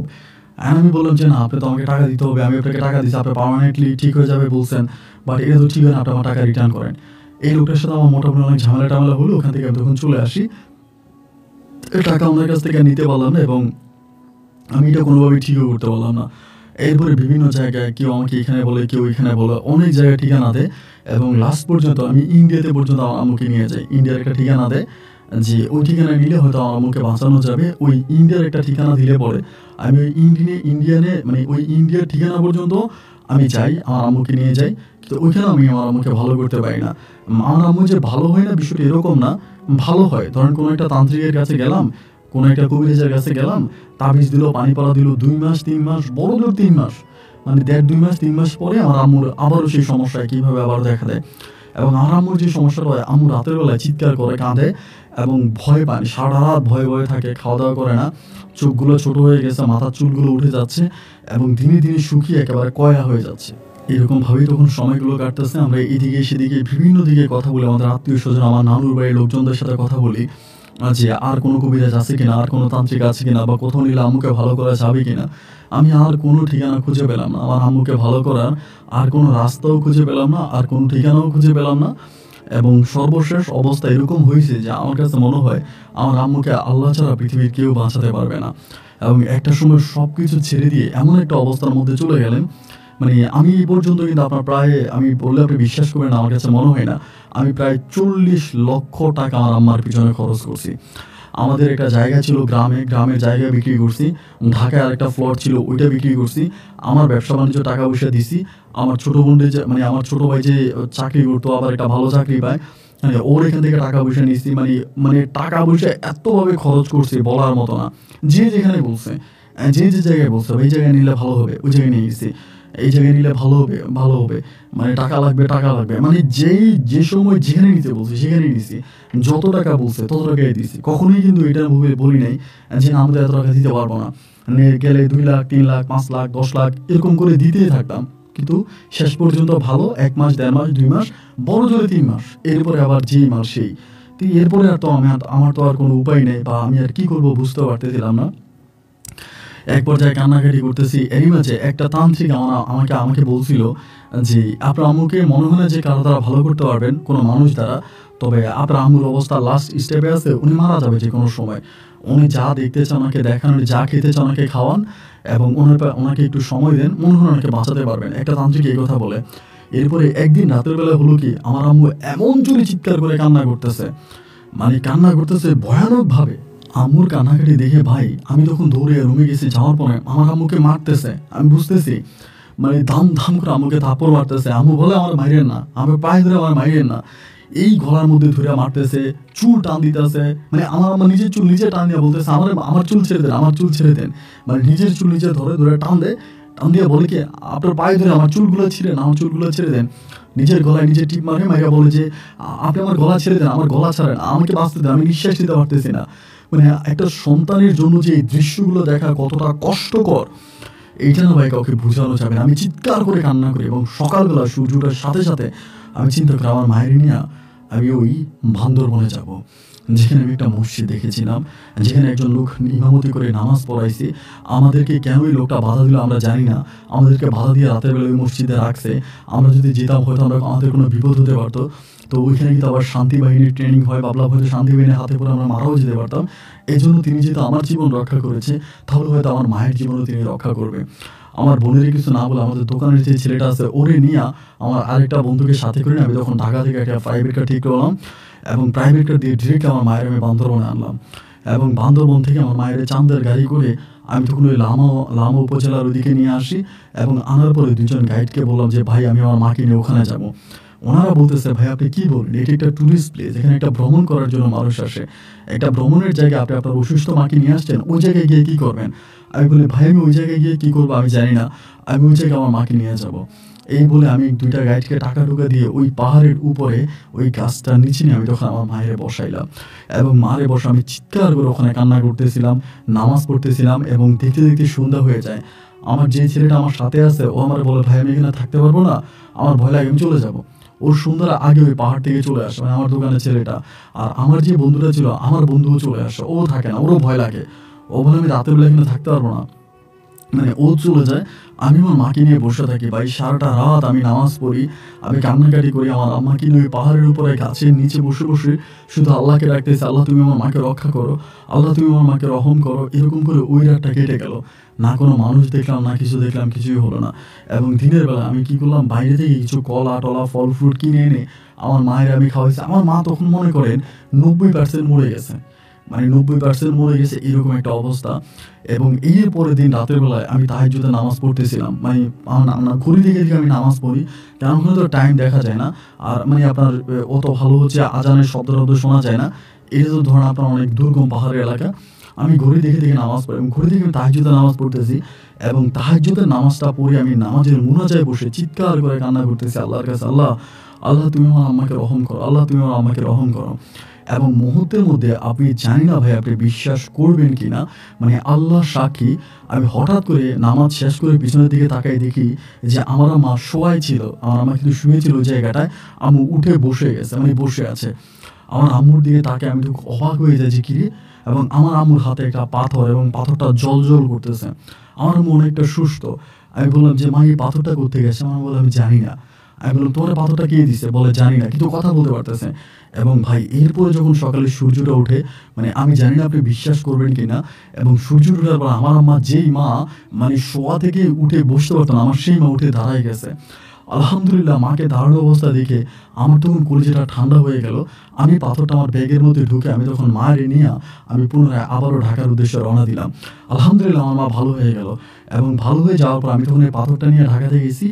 অ্যান্ড আমি বললাম যে না, আপনি তো আমাকে টাকা দিতে হবে, আমি আপনাকে টাকা দিচ্ছি, আপনি পার্মানেন্টলি ঠিক হয়ে যাবে বলছেন, বাট এটা তো ঠিক হয় না, আপনি আমার টাকা রিটার্ন করেন। এই লোকটার সাথে আমার মোটামুটি অনেক ঝামেলা হলো। ওখান থেকে আমি তখন চলে আসি, টাকা ওনার কাছ থেকে নিতে পারলাম না, এবং আমি এটা কোনোভাবেই ঠিকও করতে পারলাম না। এরপরে বিভিন্ন জায়গায় কেউ আমাকে এখানে বলে, কেউ এখানে বলে, অনেক জায়গায় ঠিকানা দেয়, এবং লাস্ট পর্যন্ত আমি ইন্ডিয়াতে পর্যন্ত আমার আম্মুকে নিয়ে যাই। ইন্ডিয়ার একটা ঠিকানা দেয় যে ওই ঠিকানা নিলে হয়তো আমার আম্মুকে বাঁচানো যাবে। ওই ইন্ডিয়ার একটা ঠিকানা দিলে পরে আমি ওই ইন্ডিয়ানে মানে ওই ইন্ডিয়ার ঠিকানা পর্যন্ত আমি যাই, আমার আম্মুকে নিয়ে যাই, কিন্তু ওইখানে আমি আমার আম্মুকে ভালো করতে পারি না। আমার আম্মু যে ভালো হয় না বিষয়টা এরকম না, ভালো হয়। ধরেন কোনো একটা তান্ত্রিকের কাছে গেলাম, কোনো একটা কবিরাজের কাছে গেলাম, তাবিজ দিল, পানি পড়া দিল, 2 মাস 3 মাস, বড় জোর 3 মাস, মানে 1.5-2 মাস 3 মাস পরে আমার আম্মুর আবারও সেই সমস্যা কীভাবে আবার দেখা দেয়। এবং আমার আম্মুর যে সমস্যাটা হয়, আম্মু রাতের বেলায় চিৎকার করে, কাঁদে এবং ভয় পায়, সারা রাত ভয়ে থাকে, খাওয়া দাওয়া করে না, চোখগুলো ছোট হয়ে গেছে, মাথার চুলগুলো উঠে যাচ্ছে, এবং দিনে দিনে শুকিয়ে একেবারে কয়লা হয়ে যাচ্ছে। এরকমভাবেই তখন সময়গুলো কাটতেছে। আমরা এদিকে সেদিকে বিভিন্ন দিকে কথা বলি, আমাদের আত্মীয় স্বজন, আমার নানুর বাড়ির লোকজনদের সাথে কথা বলি, যে আর কোনো কবিরাজ আছে কিনা, আর কোনো তান্ত্রিক আছে কিনা, বা কোথাও নিলে আম্মুকে ভালো করা যাবে কিনা। আমি আর কোনো ঠিকানা খুঁজে পেলাম না। আমার আম্মুকে ভালো করার আর কোনো রাস্তাও খুঁজে পেলাম না, আর কোনো ঠিকানাও খুঁজে পেলাম না। এবং সর্বশেষ অবস্থা এরকম হয়েছে যে আমার কাছে মনে হয় আমার আম্মুকে আল্লাহ ছাড়া পৃথিবীর কেউ বাঁচাতে পারবে না। এবং একটা সময় সব কিছু ছেড়ে দিয়ে এমন একটা অবস্থার মধ্যে চলে গেলেন, মানে আমি এই পর্যন্ত কিন্তু আপনার প্রায়, আমি বললে আপনি বিশ্বাস করবেন না, আমার কাছে মনে হয় না, আমি প্রায় 40 লক্ষ টাকা আমার আম্মার পিছনে খরচ করছি। আমাদের একটা জায়গা ছিল গ্রামে, গ্রামের জায়গা বিক্রি করছি। ঢাকায় আরেকটা ফ্লট ছিল, ওইটা বিক্রি করছি। আমার ব্যবসা বাণিজ্য টাকা পয়সা দিছি। আমার ছোটো বোনদের যে, মানে আমার ছোটো ভাই যে চাকরি করতো, আবার একটা ভালো চাকরি পায়, মানে ওর এখান থেকে টাকা পয়সা নিয়েছি। মানে মানে টাকা পয়সা এতভাবে খরচ করছি বলার মতো না। যে যেখানে বলছে, যে যে জায়গায় বলছে এই জায়গায় নিলে ভালো হবে, ওই জায়গায় নিয়ে গেছি। এই জায়গায় নিলে ভালো হবে, ভালো হবে, মানে টাকা লাগবে, টাকা লাগবে, মানে যেই যে সময় যেখানে নিতে বলছে সেখানেই নিছি। যত টাকা বলছে তত টাকাই দিছি। কখনোই কিন্তু এটা বলি নাই যে না, আমাদের এত টাকা দিতে পারবো না। মানে গেলে 2 লাখ, 3 লাখ, 5 লাখ, 10 লাখ এরকম করে দিতেই থাকতাম। কিন্তু শেষ পর্যন্ত ভালো 1 মাস, 1.5 মাস, 2 মাস, বড় জোরে 3 মাস, এরপরে আবার যেই মাস সেই। তো এরপরে আর তো আমার তো আর কোনো উপায় নেই, বা আমি আর কি করবো বুঝতে পারতেছিলাম না। এক পর্যায়ে কান্নাকাটি করতেছি। এরই মাঝে একটা তান্ত্রিক আমাকে বলছিল যে আপনার আম্মুকে মনে হয় না যে কারো দ্বারা ভালো করতে পারবেন, কোনো মানুষ দ্বারা। তবে আপনার আম্মুর অবস্থা লাস্ট স্টেপে আছে, উনি মারা যাবে যে কোনো সময়। উনি যা দেখতে চান ওনাকে দেখান, উনি যা খেতে চান ওনাকে খাওয়ান, এবং ওনাকে একটু সময় দেন, মনে হয় ওনাকে বাঁচাতে পারবেন। একটা তান্ত্রিক এই কথা বলে। এরপরে একদিন রাতের বেলা হলো কি, আমার আম্মু এমন জোরে চিৎকার করে কান্না করতেছে, মানে কান্না করতেছে ভয়ানকভাবে। আম্মুর কান্নাকাটি দেখে ভাই আমি তখন দৌড়ে রুমে গেছি। যাওয়ার পরে আমার আম্মুকে মারতেছে, আমি বুঝতেছি, মানে দাম দাম করে আম্মুকে থাপ্পড় মারতেছে। আম্মু বলে আমার মাইরেন না, আমার পায়ে ধরে আমার মাইরেন না, এই গলার মধ্যে ধরে মারতেছে, চুল টান দিতেছে। মানে আমার আম্মা নিজের চুল নিজে টান দিয়ে বলতেছে আমার চুল ছেড়ে দেন, আমার চুল ছেড়ে দেন। মানে নিজের চুল নিজে ধরে ধরে টান দেয়, টান দিয়ে বলে কি আপনার পায়ে ধরে আমার চুলগুলো ছিঁড়ে না, আমার চুলগুলো ছেড়ে দেন। নিজের গলায় নিজে টিপ মারে, মাইরা বলে যে আপনি আমার গলা ছেড়ে দেন, আমার গলা ছাড়েন, আমাকে বাঁচতে দেন, আমি নিঃশ্বাস নিতে পারতেছি না। মানে একটা সন্তানের জন্য যে এই দৃশ্যগুলো দেখা কতটা কষ্টকর, এইটা না ভাই কাউকে বোঝানো যাবে না। আমি চিৎকার করে কান্না করি, এবং সকালবেলা সূর্য ওঠার সাথে সাথে আমি চিন্তা করি আমার মায়ের নিয়ে আমি ওই বান্দরবনে যাব, যেখানে আমি একটা মসজিদ দেখেছিলাম, যেখানে একজন লোক ইমামতি করে নামাজ পড়াইছে। আমাদেরকে কেন ওই লোকটা বাধা দিল আমরা জানি না, আমাদেরকে বাধা দিয়ে রাতের বেলা ওই মসজিদে রাখছে। আমরা যদি যেতাম হয়তো আমাদের কোনো বিপদ হতে পারতো। তো ওইখানে কিন্তু আবার শান্তি বাহিনীর ট্রেনিং হয়, ভাবলাম হয়তো শান্তি বাহিনীর হাতে পরে আমরা মারাও যেতে পারতাম। এই জন্য তিনি যেহেতু আমার জীবন রক্ষা করেছে, তাহলে হয়তো আমার মায়ের জীবনও তিনি রক্ষা করবে। আমার বোনের কিছু না বলে আমাদের দোকানের যে ছেলেটা আছে ওরে নিয়ে আমার আরেকটা বন্ধুকে সাথে করে নিয়ে আমি তখন ঢাকা থেকে একটা প্রাইভেট কার ঠিক করলাম, এবং প্রাইভেট কার দিয়ে ডিরেক্ট আমার মায়ের আমি বান্দরবনে আনলাম। এবং বান্দরবন থেকে আমার মায়ের চান্দের গাড়ি করে আমি তখন ওই লামা উপজেলার ওইদিকে নিয়ে আসি। এবং আনার পরে 2জন গাইডকে বললাম যে ভাই আমি আমার মাকে নিয়ে ওখানে যাব। ওনারা বলতেছে ভাই আপনি কী বলেন, এটি একটা ট্যুরিস্ট প্লেস, এখানে একটা ভ্রমণ করার জন্য মানুষ আসে, একটা ভ্রমণের জায়গায় আপনি আপনার অসুস্থ মাকে নিয়ে আসছেন, ওই জায়গায় গিয়ে কী করবেন? আমি বলি ভাই আমি ওই জায়গায় গিয়ে কী করবো আমি জানি না, আমি ওই জায়গায় আমার মাকে নিয়ে যাব। এই বলে আমি 2টা গাইডকে টাকা টুকা দিয়ে ওই পাহাড়ের উপরে ওই গাছটার নিচে নিয়ে আমি তখন আমার মায়ের বসাইলাম, এবং মারে বসে আমি চিৎকার করে ওখানে কান্না করতেছিলাম, নামাজ পড়তেছিলাম। এবং দেখতে দেখতে সন্ধ্যা হয়ে যায়। আমার যে ছেলেটা আমার সাথে আছে ও আমার বলে ভাই আমি এখানে থাকতে পারবো না, আমার ভয় লাগে, আমি চলে যাবো। ওর সন্ধ্যার আগে ওই পাহাড় থেকে চলে আসে, মানে আমার দোকানের ছেলেটা। আর আমার যে বন্ধুটা ছিল আমার বন্ধুও চলে আসে, ও থাকে না, ওরও ভয় লাগে। ও বলে আমি রাতের বেলা এখানে থাকতে পারবো না, মানে ও চলে যায়। আমি আমার মাকে নিয়ে বসে থাকি ভাই, সারাটা রাত আমি নামাজ পড়ি, আমি কান্নাকাটি করি। আমার আম্মাকে নিয়ে ওই পাহাড়ের উপরে গাছের নিচে বসে বসে শুধু আল্লাহকে ডাকতেছি, আল্লাহ তুমি আমার মাকে রক্ষা করো, আল্লাহ তুমি আমার মাকে রহম করো। এরকম করে ওই রাতটা কেটে গেল। না কোনো মানুষ দেখলাম, না কিছু দেখলাম, কিছুই হলো না। এবং দিনের বেলা আমি কি করলাম, বাইরে থেকে কিছু কলা টলা ফল ফ্রুট কিনে এনে আমার মায়ের আমি খাওয়াইছি। আমার মা তখন মনে করেন 90% মরে গেছে, মানে 90% মরে গেছে, এরকম একটা অবস্থা। এবং এর পরের দিন রাতের বেলায় আমি তাহাজ্জুদে নামাজ পড়তেছিলাম, মানে ঘড়ি দেখে দেখে আমি নামাজ পড়ি, কারণ ওখানে তো টাইম দেখা যায় না। আর মানে আপনার অত ভালো হচ্ছে আজানের শব্দ শোনা যায় না। এটা তো ধরেন আপনার অনেক দুর্গম পাহাড়ের এলাকা। আমি ঘড়ি দেখে দেখে নামাজ পড়ি, এবং ঘড়ি দেখে আমি তাহাজ্জুদে নামাজ পড়তেছি। এবং তাহাজ্জুদের নামাজটা পড়ে আমি নামাজের মুনাজায় বসে চিৎকার করে কান্না করতেছি আল্লাহর কাছে, আল্লাহ আল্লাহ তুমি আমার আম্মাকে রহম করো, আল্লাহ তুমি আমার আম্মাকে রহম করো। এবং মুহূর্তের মধ্যে আপনি জানি না ভাই আপনি বিশ্বাস করবেন কি না, মানে আল্লাহ সাক্ষী, আমি হঠাৎ করে নামাজ শেষ করে পিছনের দিকে তাকাই দেখি যে আমার মা শোয়াই ছিল, আমার মা কিন্তু শুয়েছিল ওই জায়গাটায়, আম্মু উঠে বসে গেছে, মানে বসে আছে। আমার আম্মুর দিকে তাকে আমি তো অবাক হয়ে যাই যে কিরে, এবং আমার আম্মুর হাতে একটা পাথর এবং পাথরটা জল করতেছে। আমার আম্মু অনেকটা সুস্থ। আমি বললাম যে মা এই পাথরটা কোথা গেছে? আমার বলে আমি জানি না। আমি বললাম তোমার পাথরটা কে দিছে? বলে জানি না, কিন্তু কথা বলতে পারতেছে। এবং ভাই এরপরে যখন সকালে সূর্যটা ওঠে, মানে আমি জানি না আপনি বিশ্বাস করবেন কিনা, এবং সূর্য ওঠার পর আমার আম্মা, যেই মা মানে শোয়া থেকে উঠে বসতে পারতো না, আমার সেই মা উঠে দাঁড়ায় গেছে। আলহামদুলিল্লাহ, মাকে দাঁড়ানো অবস্থা দেখে আমার তখন কলিজাটা ঠান্ডা হয়ে গেল। আমি পাথরটা আমার ব্যাগের মধ্যে ঢুকে আমি তখন মায়ের নিয়ে আমি পুনরায় আবারও ঢাকার উদ্দেশ্যে রওনা দিলাম। আলহামদুলিল্লাহ, আমার মা ভালো হয়ে গেল। এবং ভালো হয়ে যাওয়ার পর আমি তখন এই পাথরটা নিয়ে ঢাকাতে গেছি,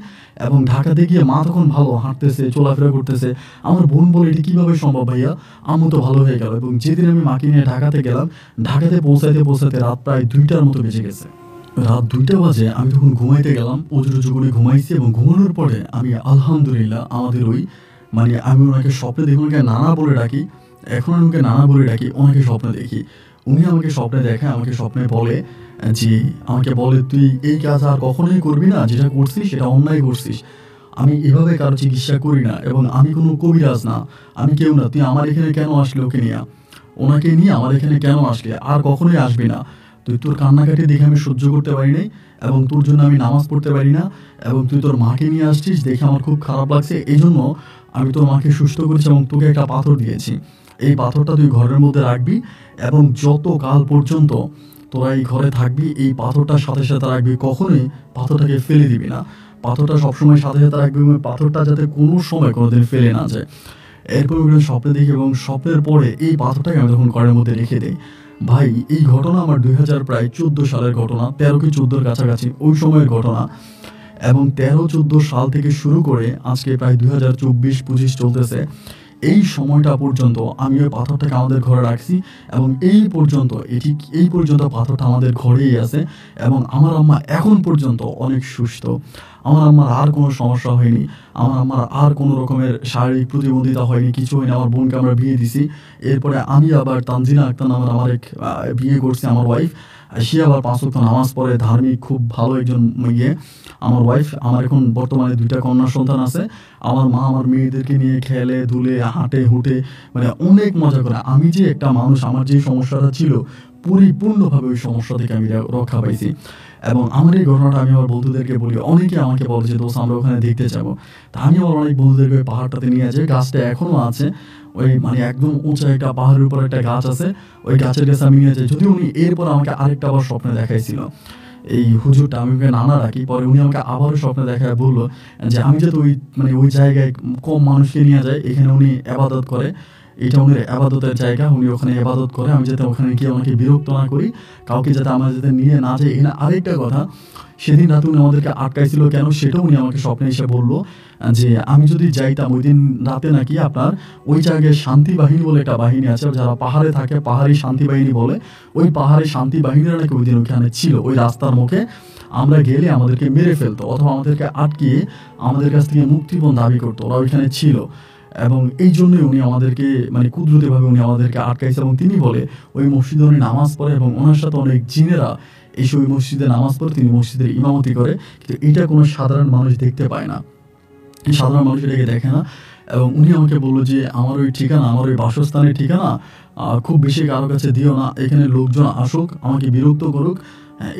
এবং ঢাকাতে গিয়ে মা তখন ভালো হাঁটতেছে, চলাফেরা করতেছে। আমার বোন বলে এটি কীভাবে সম্ভব ভাইয়া, আম্মু তো ভালো হয়ে গেল। এবং যেদিন আমি মাকে নিয়ে ঢাকাতে গেলাম, ঢাকাতে পৌঁছাতে রাত প্রায় 2টার মতো বেজে গেছে। রাত 2টা বাজে আমি তখন ঘুমাইতে গেলাম, উজু করে ঘুমাইছি। এবং ঘুমানোর পরে আমি আলহামদুলিল্লাহ আমাদের ওই মানে আমি ওনাকে স্বপ্নে দেখি, ওনাকে নানা বলে ডাকি, এখন আমি ওকে নানা বলে ডাকি, ওনাকে স্বপ্নে দেখি। উনি আমাকে স্বপ্নে দেখায়, আমাকে স্বপ্নে বলে যে আমাকে বলে তুই এই কাজ আর কখনোই করবি না, যেটা করছিস সেটা অন্যায় করছিস। আমি এভাবে কারো চিকিৎসা করি না, এবং আমি কোনো কবিরাজ না, আমি কেউ না। তুই আমার এখানে কেন আসলি? ওকে নিয়ে, ওনাকে নিয়ে আমার এখানে কেন আসলি? আর কখনোই আসবি না। তুই তোর কান্নাকাটি দেখে আমি সহ্য করতে পারি নাই, এবং তোর জন্য আমি নামাজ পড়তে পারি না, এবং তুই তোর মাকে নিয়ে আসছিস দেখে আমার খুব খারাপ লাগছে। এই জন্য আমি তোর মাকে সুস্থ করেছি এবং তোকে একটা পাথর দিয়েছি। এই পাথরটা তুই ঘরের মধ্যে রাখবি, এবং যত কাল পর্যন্ত তোরা এই ঘরে থাকবি এই পাথরটার সাথে সাথে রাখবি, কখনোই পাথরটাকে ফেলে দিবি না। পাথরটা সবসময় সাথে সাথে রাখবি, এবং পাথরটা যাতে কোনো সময় কোনোদিন ফেলে না যায়। এরপর আমি স্বপ্নে দেখি, এবং স্বপ্নের পরে এই পাথরটাকে আমি তখন ঘরের মধ্যে রেখে দিই। ভাই এই ঘটনা আমার 2014 সালের ঘটনা, 13 কি 14-র কাছাকাছি ওই সময়ের ঘটনা। এবং 13-14 সাল থেকে শুরু করে আজকে প্রায় 2024-25 চলতেছে। এই সময়টা পর্যন্ত আমি ওই পাথরটাকে আমাদের ঘরে রাখছি, এবং এই পর্যন্ত পাথরটা আমাদের ঘরেই আছে। এবং আমার আম্মা এখন পর্যন্ত অনেক সুস্থ। আমার আম্মার আর কোনো সমস্যা হয়নি, আমার আম্মার আর কোনো রকমের শারীরিক প্রতিবন্ধিতা হয়নি, কিছু হয়নি। আমার বোনকে আমরা বিয়ে দিছি। এরপরে আমি আবার তানজিনা আক্তার নামের আমার এক বিয়ে করছি, আমার ওয়াইফ। সে আবার 5 ওয়াক্ত নামাজ পড়ে, ধার্মিক, খুব ভালো একজন মেয়ে আমার ওয়াইফ। আমার এখন বর্তমানে 2টা কন্যা সন্তান আছে। আমার মা আমার মেয়েদেরকে নিয়ে খেলে ধুলে হাঁটে হুটে, মানে অনেক মজা করে। আমি যে একটা মানুষ, আমার যে সমস্যাটা ছিল পরিপূর্ণভাবে ওই সমস্যা থেকে আমি রক্ষা পাইছি। এবং আমার এই ঘটনাটা আমি আমার বন্ধুদেরকে বলি, অনেকে আমাকে বলে যে দোস্ত আমরা ওখানে দেখতে যাবো। তা আমি আমার অনেক বন্ধুদেরকে ওই পাহাড়টাতে নিয়ে যাই। গাছটা এখনও আছে, ওই মানে একদম উঁচা একটা পাহাড়ের উপর একটা গাছ আছে, ওই গাছের কাছে আমি নিয়ে যাই। যদি উনি এরপর আমাকে আরেকটা আবার স্বপ্নে দেখাইছিল, এই হুজুরটা, আমি ওকে নানা রাখি। পরে উনি আমাকে আবারও স্বপ্নে দেখায় বললো যে আমি যাতে ওই জায়গায় কম মানুষকে নিয়ে যায়, এখানে উনি আবাদত করে, এটা উনি আবাদতের জায়গা, উনি ওখানে আবাদত করে। আমি যাতে ওখানে গিয়ে ওনাকে বিরক্ত না করি, কাউকে যাতে আমরা যাতে নিয়ে না যাই। এখানে আরেকটা কথা, সেদিন রাতে উনি আমাদেরকে আটকাইছিল কেন সেটাও উনি আমাকে স্বপ্নে এসে বললো যে আমি যদি যাইতাম ওই দিন রাতে নাকি আপনার ওই জায়গায় শান্তি বাহিনী বলে একটা বাহিনী আছে, যারা পাহাড়ে থাকে, পাহাড়ি শান্তি বাহিনী বলে। ওই পাহাড়ি শান্তি বাহিনীরা নাকি ওই দিন ওখানে ছিল, ওই রাস্তার মুখে। আমরা গেলে আমাদেরকে মেরে ফেলতো, অথবা আমাদেরকে আটকিয়ে আমাদের কাছ থেকে মুক্তিপণ দাবি করতো, ওরা ওইখানে ছিল। এবং এই জন্যই উনি আমাদেরকে মানে কুদরতিভাবে উনি আমাদেরকে আটকাইছে। এবং তিনি বলে ওই মসজিদে উনি নামাজ পড়ে, এবং ওনার সাথে অনেক জিনেরা এসে ওই মসজিদে নামাজ পড়ে, তিনি মসজিদের ইমামতি করে। কিন্তু এটা কোনো সাধারণ মানুষ দেখতে পায় না, সাধারণ মানুষ এটাকে দেখে না। এবং উনি আমাকে বললো যে আমার ওই ঠিকানা, আমার ওই বাসস্থানের ঠিকানা খুব বেশি কারো কাছে দিও না, এখানে লোকজন আসুক আমাকে বিরক্ত করুক,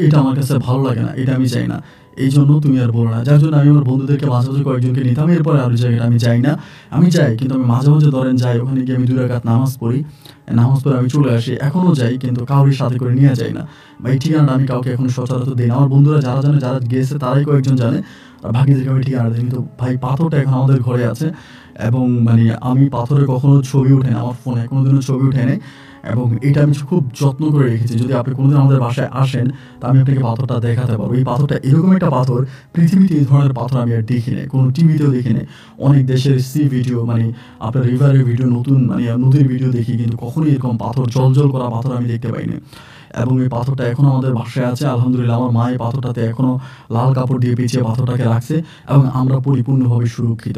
এটা আমার কাছে ভালো লাগে না, এটা আমি চাই না, এই জন্য তুমি আর বলো না। যার জন্য আমি আমার বন্ধুদেরকে মাঝে মাঝে কয়েকজনকে নিতাম। এরপরে আর ওই জায়গাটা আমি যাই না। আমি যাই, কিন্তু আমি মাঝে মাঝে ধরেন যাই, ওখানে গিয়ে আমি 2 রাকাত নামাজ পড়ি, নামাজ পড়ে আমি চলে আসি। এখনও যাই, কিন্তু কাউরি সাথে করে নিয়ে যাই না, বা এই ঠিকানাটা আমি কাউকে এখন সচরাচর দিই না। আমার বন্ধুরা যারা জানে, যারা গিয়েছে তারাই কয়েকজন জানে, আর বাকিদেরকে আমি ঠিকানা দিই। কিন্তু ভাই পাথরটা এখন আমাদের ঘরে আছে, এবং মানে আমি পাথরের কখনো ছবি উঠে না, আমার ফোনে কোনোদিনও ছবি উঠে নেই। এবং এটা আমি খুব যত্ন করে রেখেছি। যদি আপনি কোনোদিন আমাদের বাসায় আসেন, তা আমি আপনাকে পাথরটা দেখাতে পারবো। এই পাথরটা এরকম একটা পাথর, পৃথিবীতে এই ধরনের পাথর আমি আর দেখি নাই, কোনো টিভিতেও দেখি নাই। অনেক দেশের সি ভিডিও, মানে আপনার রিভারের ভিডিও, নতুন মানে নদীর ভিডিও দেখি, কিন্তু কখনোই এরকম পাথর, জল করা পাথর আমি দেখতে পাইনি। এবং এই পাথরটা এখনও আমাদের বাসায় আছে আলহামদুলিল্লাহ। আমার মা এই পাথরটাতে এখনও লাল কাপড় দিয়ে পেঁচিয়ে পাথরটাকে রাখছে, এবং আমরা পরিপূর্ণভাবে সুরক্ষিত।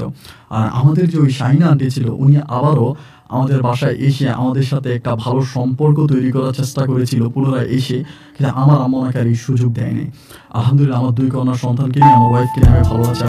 আর আমাদের যে ওই শাহিনা আন্টি ছিল, উনি আবারও আমাদের বাসায় এসে আমাদের সাথে একটা ভালো সম্পর্ক তৈরি করার চেষ্টা করেছিল পুনরায় এসে, কিন্তু আমার আম্মা ওনাকে আর এই সুযোগ দেয়নি। আলহামদুলিল্লাহ আমার 2 কন্যা সন্তানকে নিয়ে, আমার ওয়াইফকে নিয়ে আমি ভালো আছি।